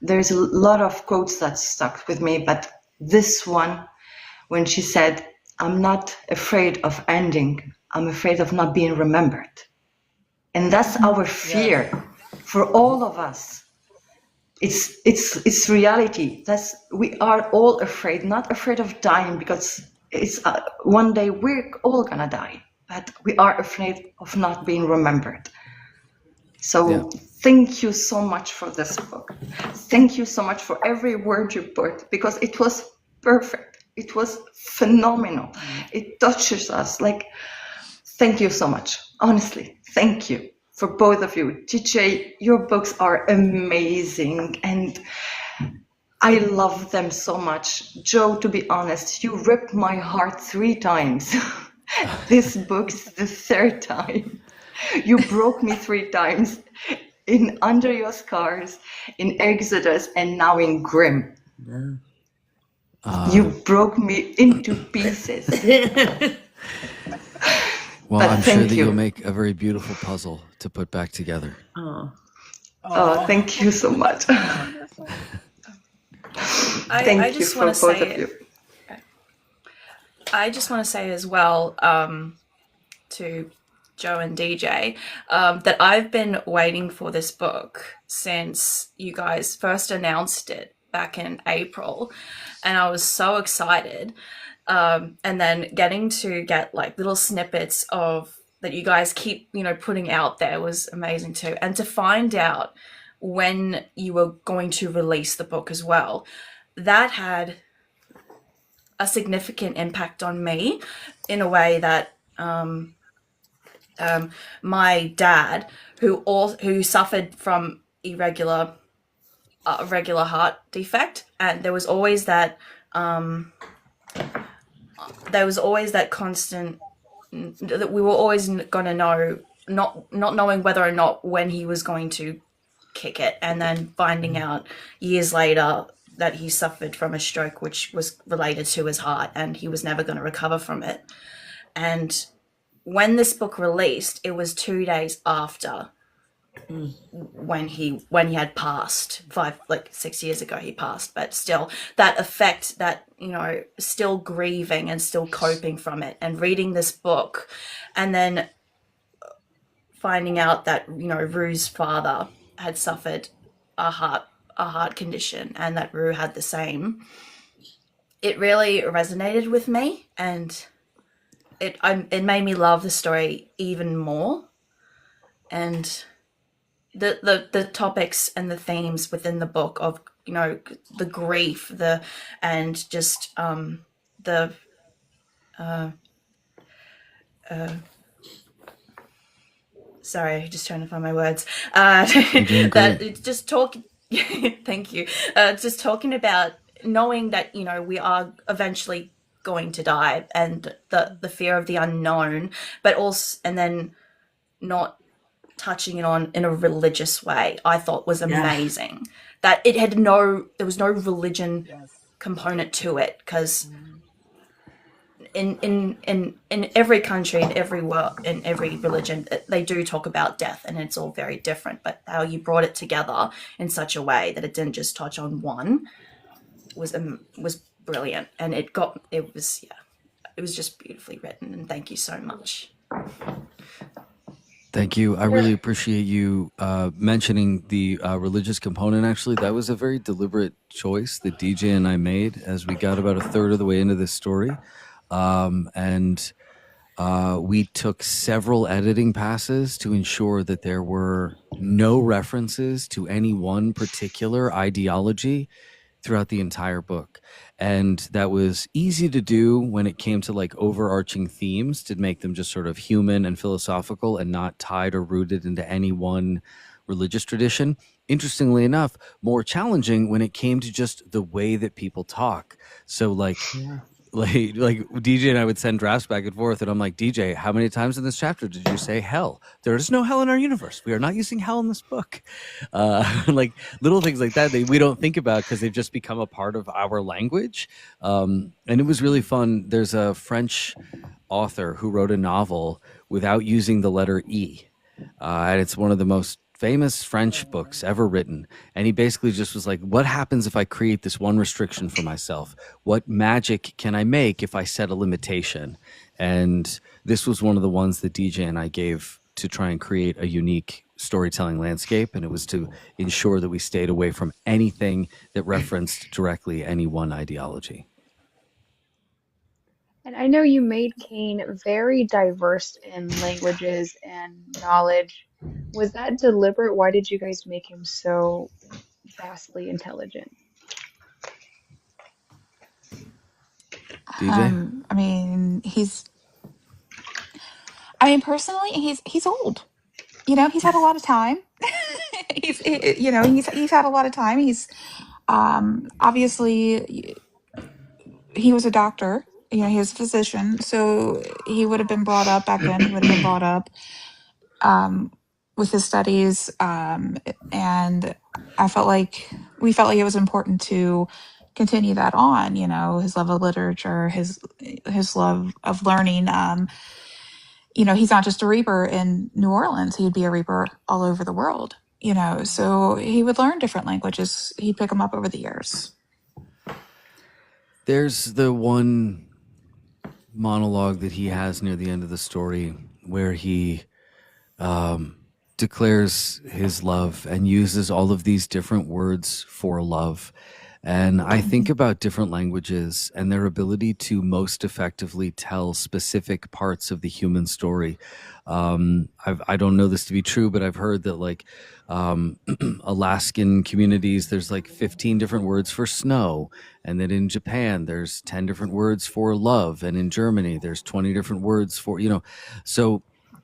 there's a lot of quotes that stuck with me, but this one, when she said, "I'm not afraid of ending, I'm afraid of not being remembered." And that's our fear for all of us. It's reality. We are all afraid, not afraid of dying, because it's one day we're all gonna die, but we are afraid of not being remembered. So thank you so much for this book. Thank you so much for every word you put, because it was perfect. It was phenomenal. It touches us. Like, thank you so much. Honestly, thank you for both of you. TJ, your books are amazing, and I love them so much. Joe, to be honest, you ripped my heart 3 times. This book's the 3rd time. You broke me 3 times in Under Your Scars, in Exodus, and now in Grimm. You broke me into pieces. Well, but I'm sure that you'll make a very beautiful puzzle to put back together. Oh, thank you so much. Thank you for both of you. I just want to say as well to Joe and DJ that I've been waiting for this book since you guys first announced it back in April, and I was so excited. And then getting to get like little snippets of that you guys keep putting out there was amazing too, and to find out when you were going to release the book as well, that had a significant impact on me in a way that my dad, who suffered from regular heart defect, and there was always that constant that we were always going to know, not knowing whether or not when he was going to kick it, and then finding out years later that he suffered from a stroke which was related to his heart and he was never going to recover from it. And when this book released, it was 2 days after when he had passed. 6 years ago he passed, but still that effect, that still grieving and still coping from it, and reading this book and then finding out that Rue's father had suffered a heart condition and that Rue had the same, it really resonated with me, and it made me love the story even more. And the topics and the themes within the book of the grief, and just the sorry, just trying to find my words. That it's just talking. Thank you. Just talking about knowing that we are eventually going to die, and the fear of the unknown, but also, and then not touching it on in a religious way, I thought was amazing. Yeah. That it had there was no religion component to it, because in every country, in every world, in every religion, they do talk about death, and it's all very different. But how you brought it together in such a way that it didn't just touch on one was brilliant, and it was just beautifully written. And thank you so much. Thank you. I really appreciate you mentioning the religious component. Actually, that was a very deliberate choice that DJ and I made as we got about a third of the way into this story. And we took several editing passes to ensure that there were no references to any one particular ideology throughout the entire book. And that was easy to do when it came to like overarching themes, to make them just sort of human and philosophical and not tied or rooted into any one religious tradition. Interestingly enough, more challenging when it came to just the way that people talk. So like DJ and I would send drafts back and forth, and I'm like, DJ, how many times in this chapter did you say hell? There is no hell in our universe. We are not using hell in this book. Like little things like that we don't think about because they've just become a part of our language. And it was really fun. There's a French author who wrote a novel without using the letter E. And it's one of the most famous French books ever written. And he basically just was like, what happens if I create this one restriction for myself? What magic can I make if I set a limitation? And this was one of the ones that DJ and I gave to try and create a unique storytelling landscape. And it was to ensure that we stayed away from anything that referenced directly any one ideology. And I know you made Kane very diverse in languages and knowledge. Was that deliberate? Why did you guys make him so vastly intelligent? DJ? Personally, he's old. He's had a lot of time. he's had a lot of time. He's obviously, he was a doctor. He was a physician, so he would have been brought up back then. He would have been brought up with his studies, and we felt like it was important to continue that on. His love of literature, his love of learning. He's not just a reaper in New Orleans; he'd be a reaper all over the world. So he would learn different languages. He'd pick them up over the years. There's the one monologue that he has near the end of the story where he declares his love and uses all of these different words for love. And I think about different languages and their ability to most effectively tell specific parts of the human story. I don't know this to be true, but I've heard that like Alaskan communities, there's like 15 different words for snow. And that in Japan, there's 10 different words for love. And in Germany, there's 20 different words for, So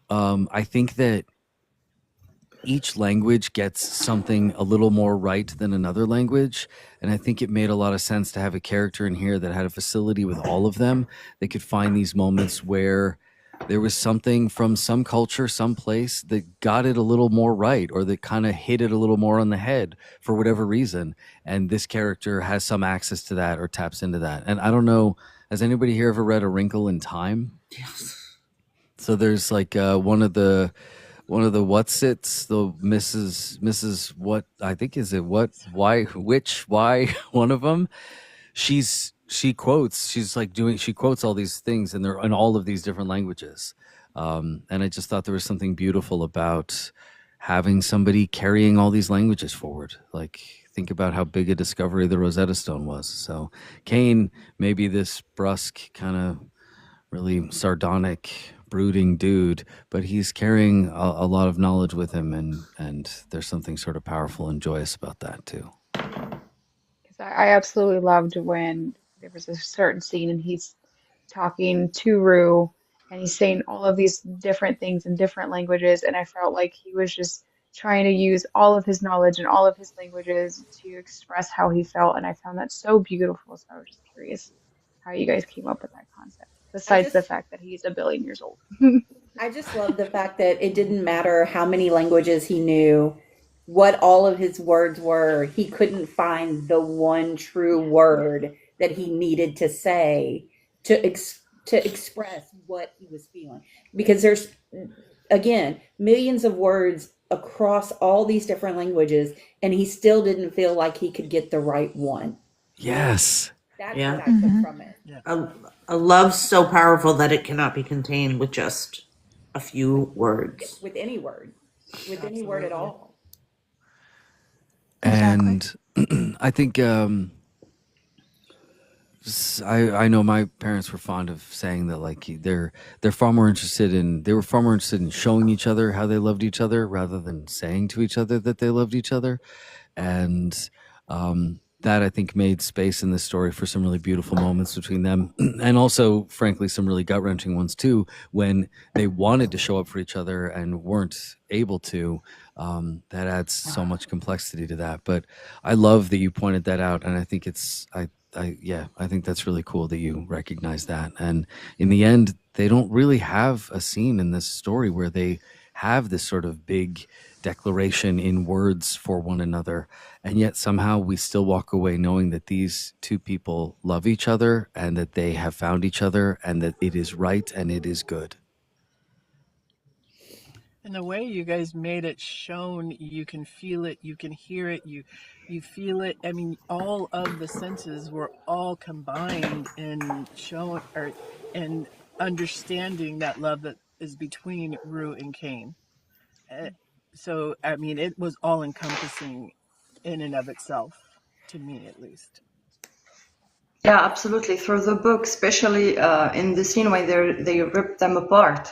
I think that each language gets something a little more right than another language. And I think it made a lot of sense to have a character in here that had a facility with all of them. They could find these moments where there was something from some culture, some place that got it a little more right, or that kind of hit it a little more on the head for whatever reason. And this character has some access to that or taps into that. And I don't know, has anybody here ever read A Wrinkle in Time? Yes. So there's like one of the whatsits, the Mrs. what, I think, is it what, why, which, why, one of them, she quotes all these things, and they're in all of these different languages. And I just thought there was something beautiful about having somebody carrying all these languages forward. Like, think about how big a discovery the Rosetta Stone was. So Kane, maybe this brusque, kind of really sardonic, brooding dude, but he's carrying a lot of knowledge with him, and there's something sort of powerful and joyous about that too. Because I absolutely loved when there was a certain scene and he's talking to Rue and he's saying all of these different things in different languages, and I felt like he was just trying to use all of his knowledge and all of his languages to express how he felt, and I found that so beautiful. So I was just curious how you guys came up with that concept, besides the fact that he's a billion years old. I just love the fact that it didn't matter how many languages he knew, what all of his words were. He couldn't find the one true word that he needed to say to express what he was feeling. Because there's, again, millions of words across all these different languages, and he still didn't feel like he could get the right one. Yes. That's Yeah. what I took from it. A love so powerful that it cannot be contained with just a few words. With any word. With any word at all. And I think I know my parents were fond of saying that, like, they were far more interested in showing each other how they loved each other rather than saying to each other that they loved each other. And that, I think, made space in this story for some really beautiful moments between them, and also, frankly, some really gut-wrenching ones too, when they wanted to show up for each other and weren't able to. That adds so much complexity to that. But I love that you pointed that out, and I think I think that's really cool that you recognize that. And in the end, they don't really have a scene in this story where they have this sort of big declaration in words for one another, and yet somehow we still walk away knowing that these two people love each other and that they have found each other and that it is right and it is good. And the way you guys made it shown, you can feel it, you can hear it, you feel it. I mean, all of the senses were all combined in showing and understanding that love that is between Rue and Cain. So, I mean, it was all encompassing in and of itself, to me at least. Yeah, absolutely. Through the book, especially in the scene where they ripped them apart,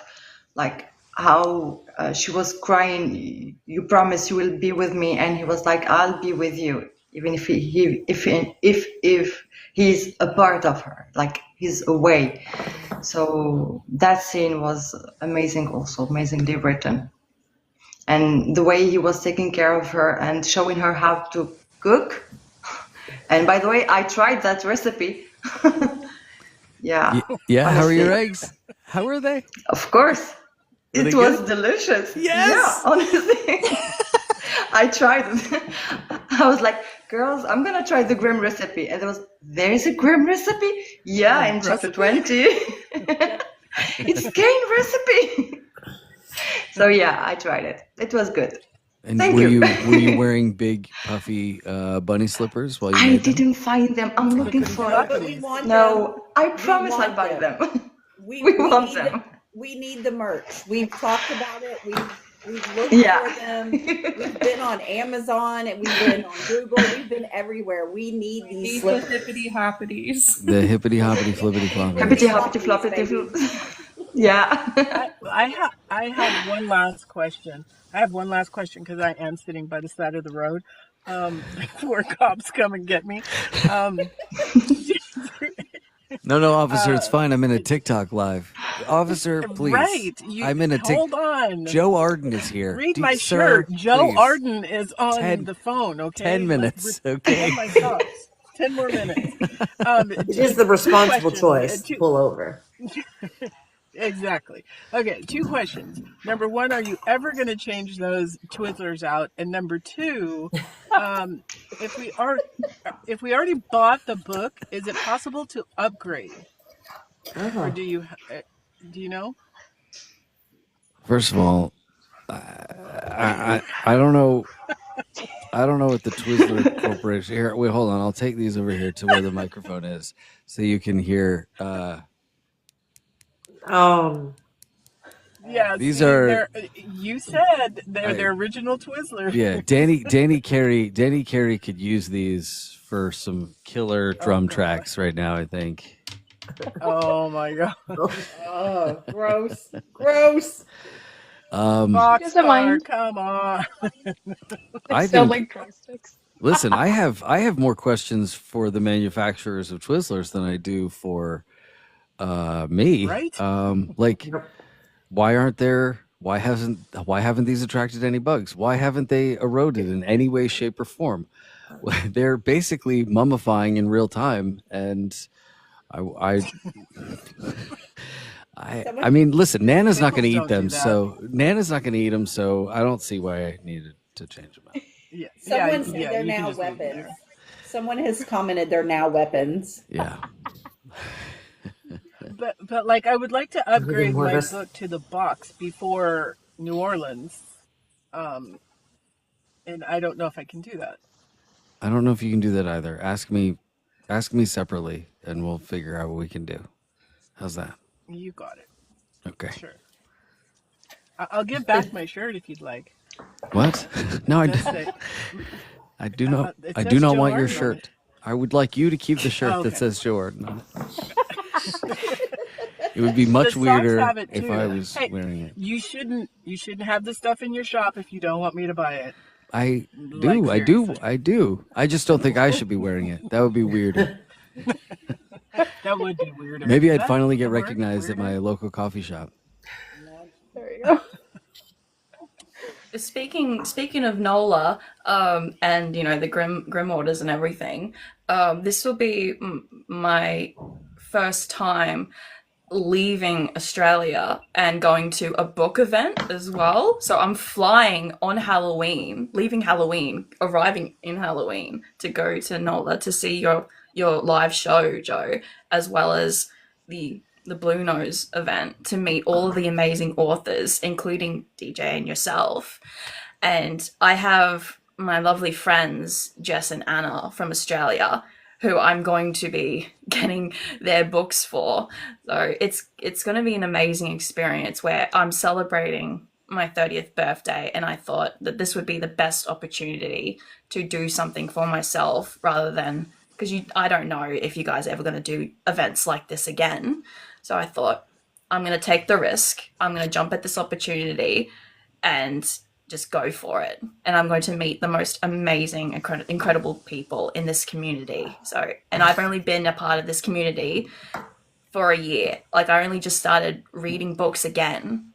like how she was crying, "You promise you will be with me," and he was like, "I'll be with you," even if if he's a part of her, like he's away. So that scene was amazing, also amazingly written. And the way he was taking care of her and showing her how to cook. And by the way, I tried that recipe. Yeah. Yeah. How are honestly. your eggs? How are they? Of course. Were they It was good? delicious. Yes. Yeah, honestly. I tried it. I was like, girls, I'm going to try the Grimm recipe. And there's a Grimm recipe? Yeah, in chapter 20. It's Kane recipe. So yeah, I tried it. It was good. And Thank were you. you wearing big puffy bunny slippers while you I made them? didn't find them. I'm looking Hippity for But them. we hoppities. want them. No, I We promise I'll want buy them. them. We We want need them. we need the merch. We've talked about it. We've looked Yeah. for them. We've been on Amazon and we've been on Google. We've been everywhere. We need these Need the slippers. hippity hoppities. The hippity hoppity flippity Hippity floppity. hoppity floppity. Yeah. I have one last question. I have one last question because I am sitting by the side of the road before cops come and get me. No, officer, it's fine. I'm in a TikTok live. Officer, please. Right. I'm in a hold on. Joe Arden is here. Read my sir, shirt. Joe please. Arden is on 10 the phone, okay? 10 minutes, okay? Hold my socks. 10 more minutes. It is the responsible choice to pull over. Exactly. Okay, 2 questions. Number 1, are you ever going to change those Twizzlers out? And number 2, if we already bought the book, is it possible to upgrade? Or do you know? First of all, I don't know. I don't know what the Twizzler Corporation here. Wait, hold on. I'll take these over here to where the microphone is, so you can hear. Yeah, these see, are. You said they're the original Twizzler. Yeah, Danny Carey could use these for some killer drum tracks right now, I think. Oh my god. Oh, gross. Gross. Boxcar, come on. They sound like drumsticks. Listen, I have more questions for the manufacturers of Twizzlers than I do for me. Right? Like, why haven't these attracted any bugs? Why haven't they eroded in any way, shape, or form? They're basically mummifying in real time, and I mean, listen, Nana's not going to eat them, so I don't see why I needed to change them out. Yeah. Someone said they're now weapons. Someone has commented they're now weapons. Yeah. But like, I would like to upgrade my book to the box before New Orleans, and I don't know if I can do that. I don't know if you can do that either. Ask me separately, and we'll figure out what we can do. How's that? You got it. Okay. Sure. I'll give back my shirt if you'd like. What? No, I do not. I do not want your shirt. I would like you to keep the shirt that says Joe Arden on it. It would be much weirder if I was wearing it. You shouldn't have the stuff in your shop if you don't want me to buy it. I do. I just don't think I should be wearing it. That would be weirder. That would be weirder. Maybe I'd finally get recognized at my local coffee shop. There you go. Speaking of NOLA, and the Grim orders and everything, this will be my first time leaving Australia and going to a book event as well. So I'm flying on Halloween, leaving Halloween, arriving in Halloween to go to NOLA to see your live show, Joe, as well as the Blue Nose event to meet all of the amazing authors, including DJ and yourself. And I have my lovely friends, Jess and Anna from Australia, who I'm going to be getting their books for. So it's going to be an amazing experience where I'm celebrating my 30th birthday, and I thought that this would be the best opportunity to do something for myself rather than, because I don't know if you guys are ever going to do events like this again. So I thought, I'm going to take the risk. I'm going to jump at this opportunity and just go for it. And I'm going to meet the most amazing, incredible people in this community. So, and I've only been a part of this community for a year. Like, I only just started reading books again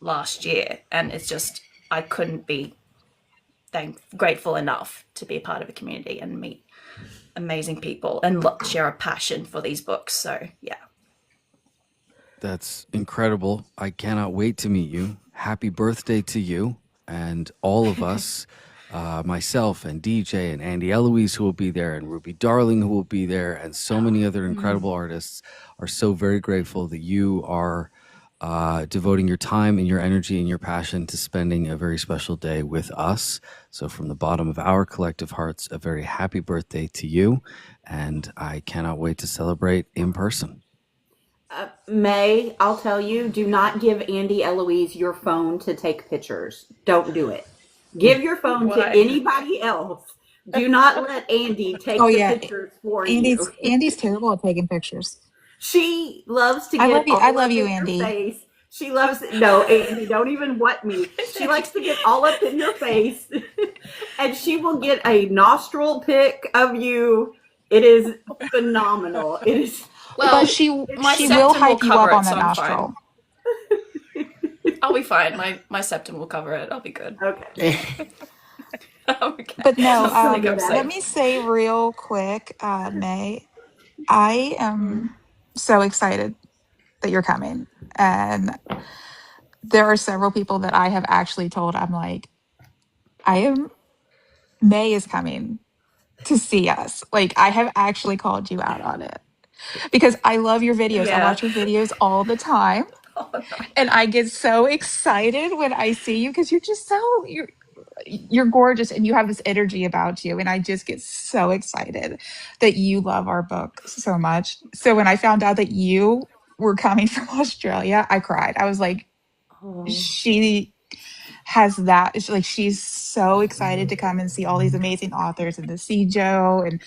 last year. And it's just, I couldn't be grateful enough to be a part of a community and meet amazing people and share a passion for these books. So, yeah. That's incredible. I cannot wait to meet you. Happy birthday to you and all of us, myself and DJ and Andy Eloise, who will be there, and Ruby Darling, who will be there, and so many other incredible artists. Are so very grateful that you are devoting your time and your energy and your passion to spending a very special day with us. So from the bottom of our collective hearts, a very happy birthday to you. And I cannot wait to celebrate in person. May, I'll tell you, do not give Andy Eloise your phone to take pictures. Don't do it. Give your phone to anybody else. Do not let Andy take the pictures for you. Andy's terrible at taking pictures. She loves to get I love you, Andy. Face. She loves no, Andy, don't even what me. She likes to get all up in your face. And she will get a nostril pic of you. It is phenomenal. It is Well, she septum will hype you up on so that nostril. I'll be fine. My septum will cover it. I'll be good. Okay. Okay. But no, let me say real quick, May, I am so excited that you're coming. And there are several people that I have actually told, I'm like, May is coming to see us. Like, I have actually called you out on it because I love your videos. Yeah. I watch your videos all the time. Oh, no. And I get so excited when I see you because you're just you're gorgeous and you have this energy about you. And I just get so excited that you love our book so much. So when I found out that you were coming from Australia, I cried. I was like, she has that. It's like she's so excited to come and see all these amazing authors and to see Joe and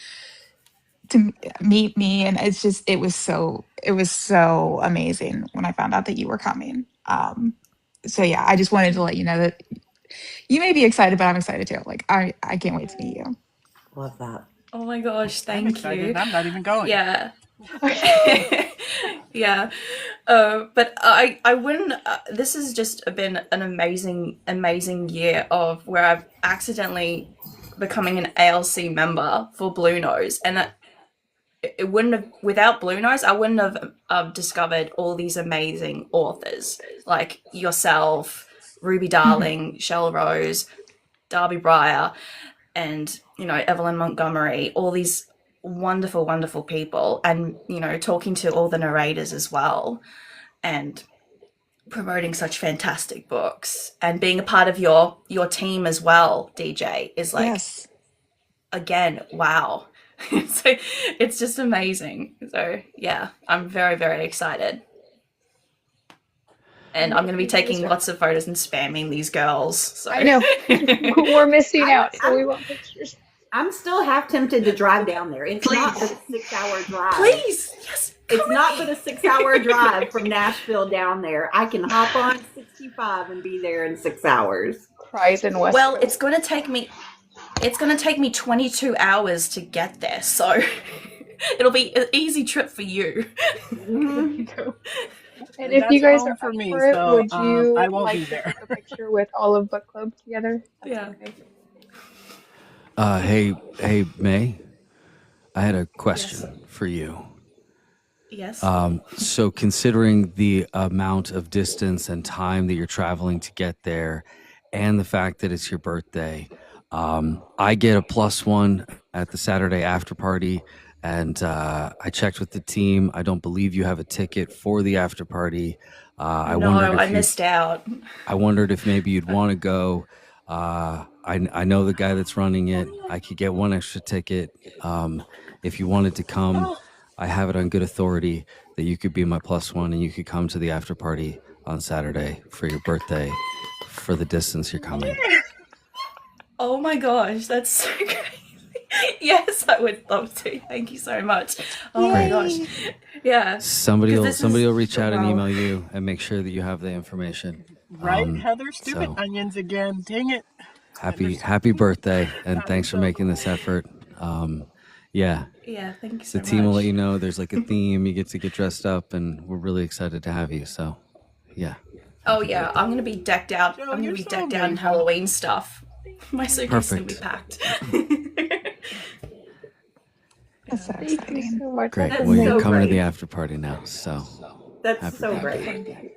to meet me. And it was so amazing when I found out that you were coming. So yeah, I just wanted to let you know that you may be excited, but I'm excited too. Like I can't wait to meet you. Love that. Oh my gosh, I'm thank excited. you. I'm not even going. Yeah. Yeah. But I wouldn't, this has just been an amazing year of where I've accidentally becoming an ALC member for Blue Nose. And it wouldn't have, without Blue Nose, I wouldn't have discovered all these amazing authors like yourself, Ruby Darling, Shell Rose, Darby Breyer, and, Evelyn Montgomery, all these wonderful people, and, talking to all the narrators as well, and promoting such fantastic books, and being a part of your team as well, DJ, is like, Yes. Again, wow. So it's just amazing. So yeah, I'm very, very excited. And I'm going to be taking lots of photos and spamming these girls. So. I know. We're missing out, so we want pictures. I'm still half tempted to drive down there. It's not but a 6-hour drive. Please, yes. It's not but a 6-hour drive from Nashville down there. I can hop on 65 and be there in 6 hours. Cries in West. Well, it's going to take me 22 hours to get there, so it'll be an easy trip for you. And if you guys are for up me, for it, so, would you I won't like be to there. take a picture with all of book club together? That's Yeah. Hey, May, I had a question for you. Yes. So considering the amount of distance and time that you're traveling to get there and the fact that it's your birthday, I get a +1 at the Saturday after party, and I checked with the team. I don't believe you have a ticket for the after party. I missed out. I wondered if maybe you'd want to go. I know the guy that's running it. I could get one extra ticket. If you wanted to come, I have it on good authority that you could be my +1 and you could come to the after party on Saturday for your birthday for the distance you're coming. Oh my gosh, that's so crazy. Yes, I would love to. Thank you so much. Oh my gosh. Yeah. Somebody will reach out and email you and make sure that you have the information. Right, Heather? Stupid onions again. Dang it. Happy birthday, and thanks for making this effort. Yeah, thank you so much. The team will let you know. There's like a theme. You get to get dressed up, and we're really excited to have you. So, yeah. Oh yeah, I'm gonna be decked out. Joe, I'm gonna you're be so decked out in amazing. Halloween stuff. My suitcase is gonna be Perfect. packed. That's so Thank you exciting. so much. Great. That's Well, you're so coming to great. the after party now. So That's happy so birthday. great.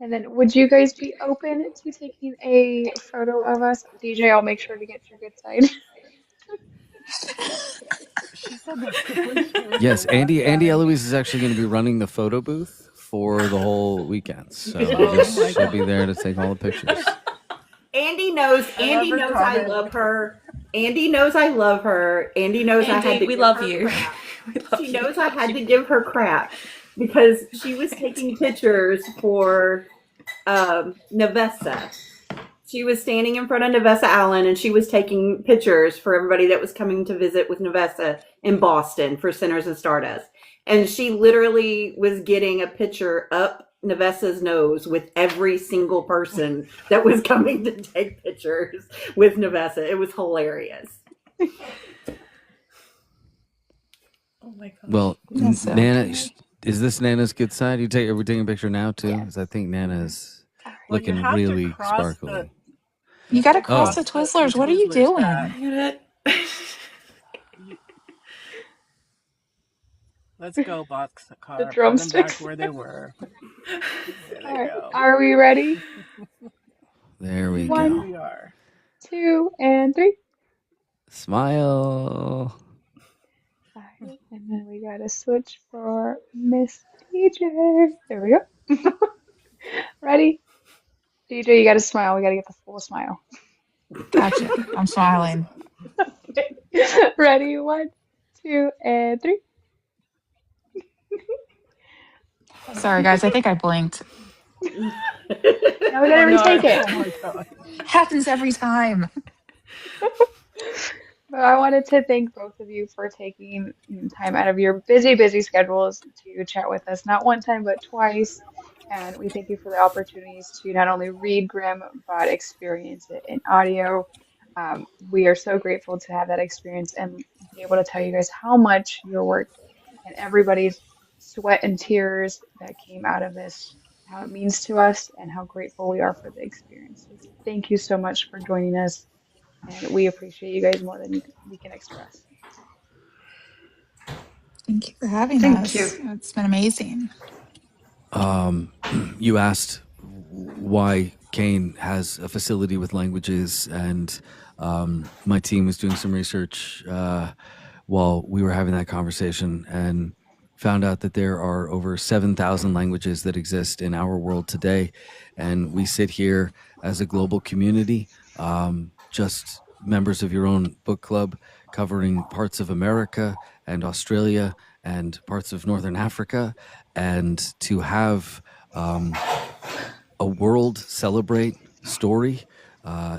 And then would you guys be open to taking a photo of us? DJ, I'll make sure to get your good side. She said that when she was Yes, here last Andy time. Eloise is actually going to be running the photo booth for the whole weekend. So Oh my she'll be God. there to take all the pictures. Andy knows. I Andy love her knows I comment. love her. Andy knows I love her. Andy knows I had Andy, to we give love her you. crap. We love She you. knows I had to give her crap because she was taking pictures for Nevessa. She was standing in front of Nevessa Allen and she was taking pictures for everybody that was coming to visit with Nevessa in Boston for Sinners and Stardust. And she literally was getting a picture up Nevessa's nose with every single person that was coming to take pictures with Nevessa. It was hilarious. Oh my god. Well, That's so Nana, cute. is this Nana's good side? Are we taking a picture now too? Because I think Nana's Well, you looking have to really cross sparkly. You got to cross Oh. the Twizzlers. What are you Twizzlers doing? path. Let's go, boxcar. The Put them back drumsticks. where they were. There All they right. go. Are we ready? There we One, go. We are. 2, and 3. Smile. All right. And then we got to switch for Miss DJ. There we go. Ready? DJ, you got to smile. We got to get the full smile. Gotcha. I'm smiling. Ready? 1, 2, and 3. Sorry, guys. I think I blinked. Now we got to retake it. Oh my God. Happens every time. But I wanted to thank both of you for taking time out of your busy schedules to chat with us, not one time, but twice. And we thank you for the opportunities to not only read Grimm, but experience it in audio. We are so grateful to have that experience and be able to tell you guys how much your work and everybody's sweat and tears that came out of this, how it means to us, and how grateful we are for the experiences. Thank you so much for joining us. And we appreciate you guys more than we can express. Thank you for having Thank us. you. It's been amazing. You asked why Kane has a facility with languages, and my team was doing some research while we were having that conversation and found out that there are over 7,000 languages that exist in our world today. And we sit here as a global community, just members of your own book club, covering parts of America and Australia and parts of Northern Africa. And to have a world celebrate story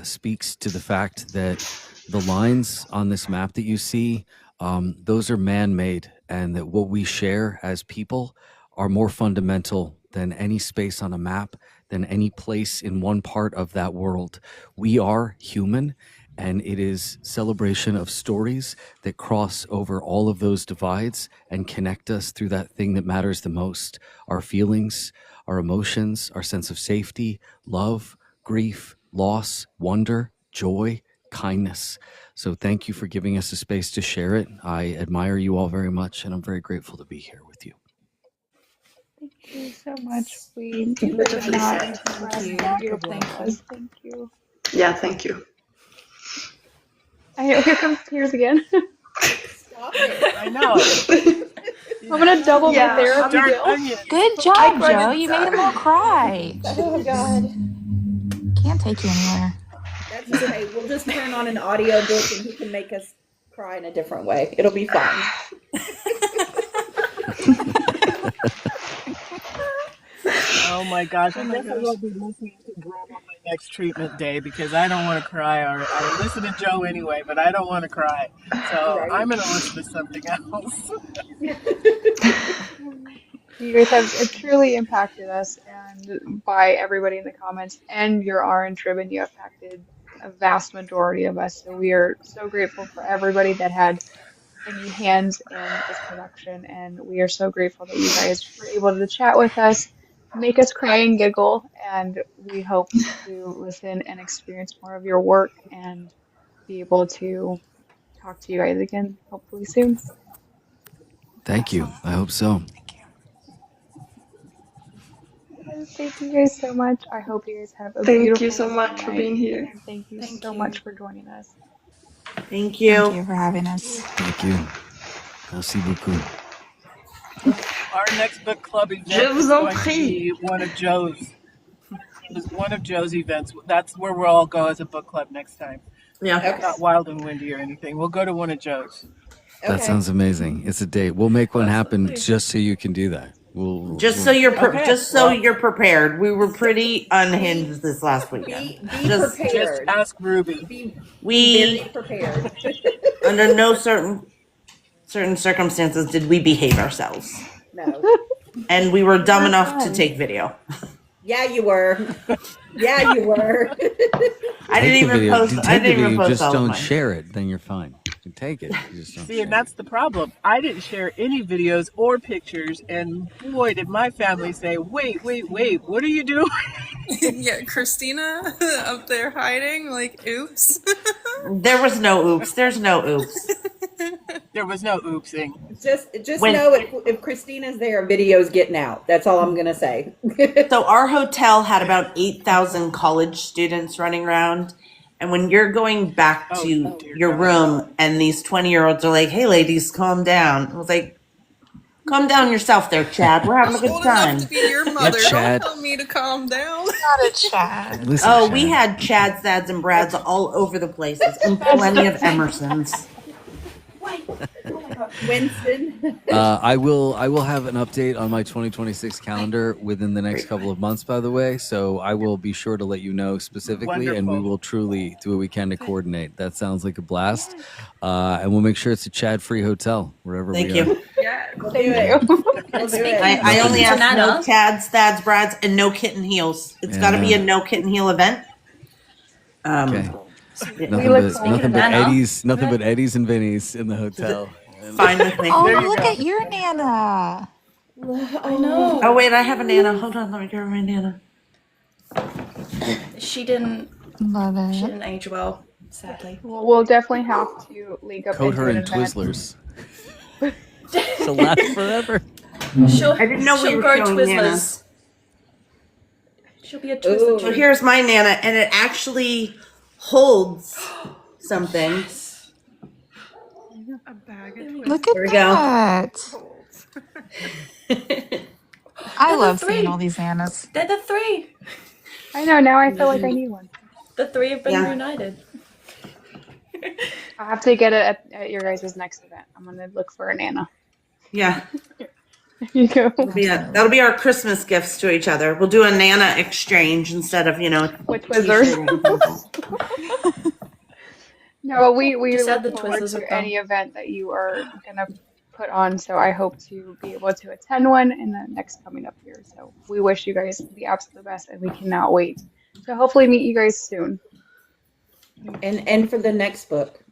speaks to the fact that the lines on this map that you see, those are man-made, and that what we share as people are more fundamental than any space on a map, than any place in one part of that world. We are human, and it is celebration of stories that cross over all of those divides and connect us through that thing that matters the most: our feelings, our emotions, our sense of safety, love, grief, loss, wonder, joy, kindness. So thank you for giving us a space to share it. I admire you all very much, and I'm very grateful to be here with you. Thank you so much. We Beautifully cannot said. express Thank how you. beautiful it Thank was. Thank you. Yeah, thank you. I know, here comes tears again. Stop it. I know. I'm gonna double Yeah, my therapy Dark bill. onion. Good I job, cried Joe. in You made them all cry. Oh God. Can't take you anywhere. That's okay. We'll just turn on an audio book and he can make us cry in a different way. It'll be fine. Oh my gosh. I guess I will be listening to Grimm on my next treatment day because I don't want to cry. Or I listen to Joe anyway, but I don't want to cry. So Right. I'm going to listen to something else. You guys have truly impacted us, and by everybody in the comments and your RN Tribune, you impacted a vast majority of us. So we are so grateful for everybody that had any hands in this production, and we are so grateful that you guys were able to chat with us, make us cry and giggle, and we hope to listen and experience more of your work and be able to talk to you guys again, hopefully soon. Thank you. I hope so. Thank you guys so much. I hope you guys have a Thank beautiful you so rest of much your for night, being here. and thank you Thank so you. much for joining us. Thank you. Thank you for having us. Thank you. Merci beaucoup. Our next book club event Je is vous en going to prie. be one of Joe's. Is one of Joe's events. That's where we'll all go as a book club next time. Yeah. Okay. Not Wild and Windy or anything. We'll go to one of Joe's. That Okay. sounds amazing. It's a date. We'll make one happen Absolutely. just so you can do that. We'll Just so you're Okay, you're prepared. We were pretty unhinged this last weekend. Be Just- just prepared. ask Ruby. Be We very prepared. under no certain circumstances did we behave ourselves, No. and we were dumb enough to take video. Yeah, you were. Yeah, you were. I didn't take the even video. post. You I take the didn't even video, post just all of don't mine. share it. Then you're fine. You can take it. You just don't See, share and that's the problem. I didn't share any videos or pictures, and boy, did my family say, wait, what are you doing? Yeah, Christina up there hiding, like, oops. There was no oops. There's no oops. There was no oopsing. Just When- know if Christina's there, video's getting out. That's all I'm gonna say. So our hotel had about 8,000 college students running around. And when you're going back Oh, to dear your God. room and these 20-year-olds are like, hey, ladies, calm down. I was like, calm down yourself there, Chad. We're having a good Old time. enough to be your mother. Chad. Don't tell me to calm down. Not a Chad. Listen, Oh, we Chad. had Chads, Sads, and Brads all over the places and plenty of Emersons. Winston. I will have an update on my 2026 calendar within the next couple of months, by the way. So I will be sure to let you know specifically, and we Wonderful. will truly do what we can to coordinate. That sounds like a blast. And we'll make sure it's a Chad-free hotel wherever Thank we are. you. Yeah. We'll do it. We'll do it. I only ask no Nana. Chads, Thads, Brads, and no kitten heels. It's got to be a no kitten heel event. Okay. Yeah, Nothing look but forward nothing to but that. Eddies, nothing but Eddies and Vinnies in the hotel. fine with me. Oh, There you look go. at your Nana. I know. Oh wait, I have a Nana. Hold on, let me grab my Nana. She didn't Love she it. didn't age well, sadly. We'll definitely have to link up Coat into her an in event. Twizzlers. She'll last forever. She'll, I didn't know we she'll were grow showing Twizzlers. She'll be a Twizzler. Ooh. So here's my Nana, and it actually holds something. A bag of Look at Here we go. that. Twizzlers. I They're the love seeing three. all these Nanas. They're the three. I know, now I feel like I need one. The three have been Yeah. reunited. I'll have to get it at your guys' next event. I'm gonna look for a Nana. Yeah, There you go. that'll be our Christmas gifts to each other. We'll do a Nana exchange instead of With t-shirt Twizzlers. and pencils. No, but we Just add look the forward Twizzlers to with them. any event that you are gonna put on. So I hope to be able to attend one in the next coming up year. So we wish you guys the absolute best, and we cannot wait to hopefully meet you guys soon. And for the next book.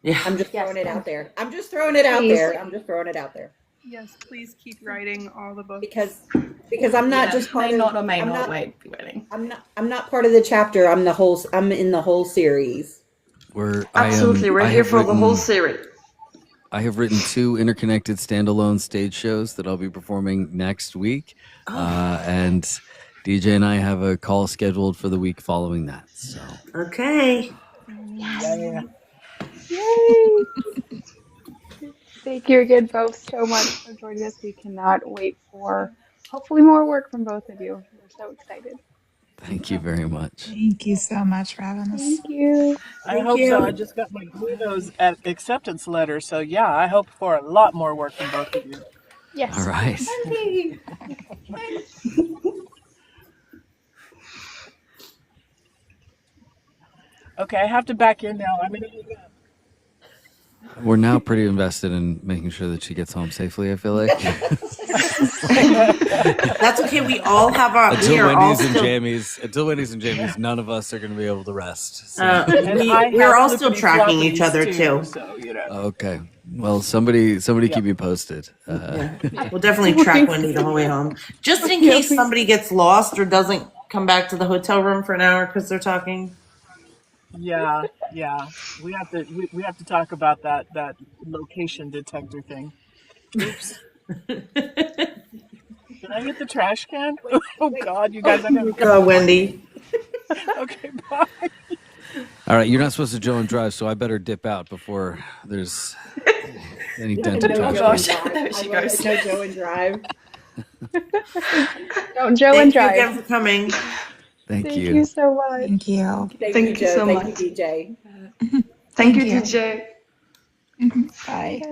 Yeah. I'm just Yes. throwing it out there. I'm just throwing it out Please. there. I'm just throwing it out there. Yes, please keep writing all the books. Because I'm not just part may of, not or may I'm not not, be waiting. I'm not part of the chapter. I'm in the whole series. Absolutely, we're here for the whole series. I have written 2 interconnected standalone stage shows that I'll be performing next week. And DJ and I have a call scheduled for the week following that. So Okay. Yeah. Yay! Thank you again both so much for joining us. We cannot wait for hopefully more work from both of you. We're so excited. thank you very much. Thank you so much for having us. Thank you. I hope so. I just got my kudos at acceptance letter. So yeah, I hope for a lot more work from both of you. Yes. All right. Okay, I have to back in now. I'm gonna hang up. We're now pretty invested in making sure that she gets home safely, I feel like. That's okay. We all have our. we Until are all Wendy's and still, Jamie's, none of us are going to be able to rest. So. And I we're have all still flippity tracking each floppities other too. So Okay. Well, somebody keep me posted. We'll definitely track Wendy the whole way home, just in case somebody gets lost or doesn't come back to the hotel room for an hour because they're talking. yeah. We have to talk about that location detector thing. Oops. Can I get the trash can? Oh God, you guys are gonna Go, Wendy. Okay, bye. All right, you're not supposed to Joe and drive, so I better dip out before there's any dental No Oh Joe touch. and gosh, Drive. there she I love goes. it. No Joe and Drive. Don't Joe Thank and you drive. again for coming. Thank Thank you. you so much. Thank you. Thank you, Thank you Joe. so Thank much. you, DJ. Thank Thank you, you. DJ. Bye. Bye.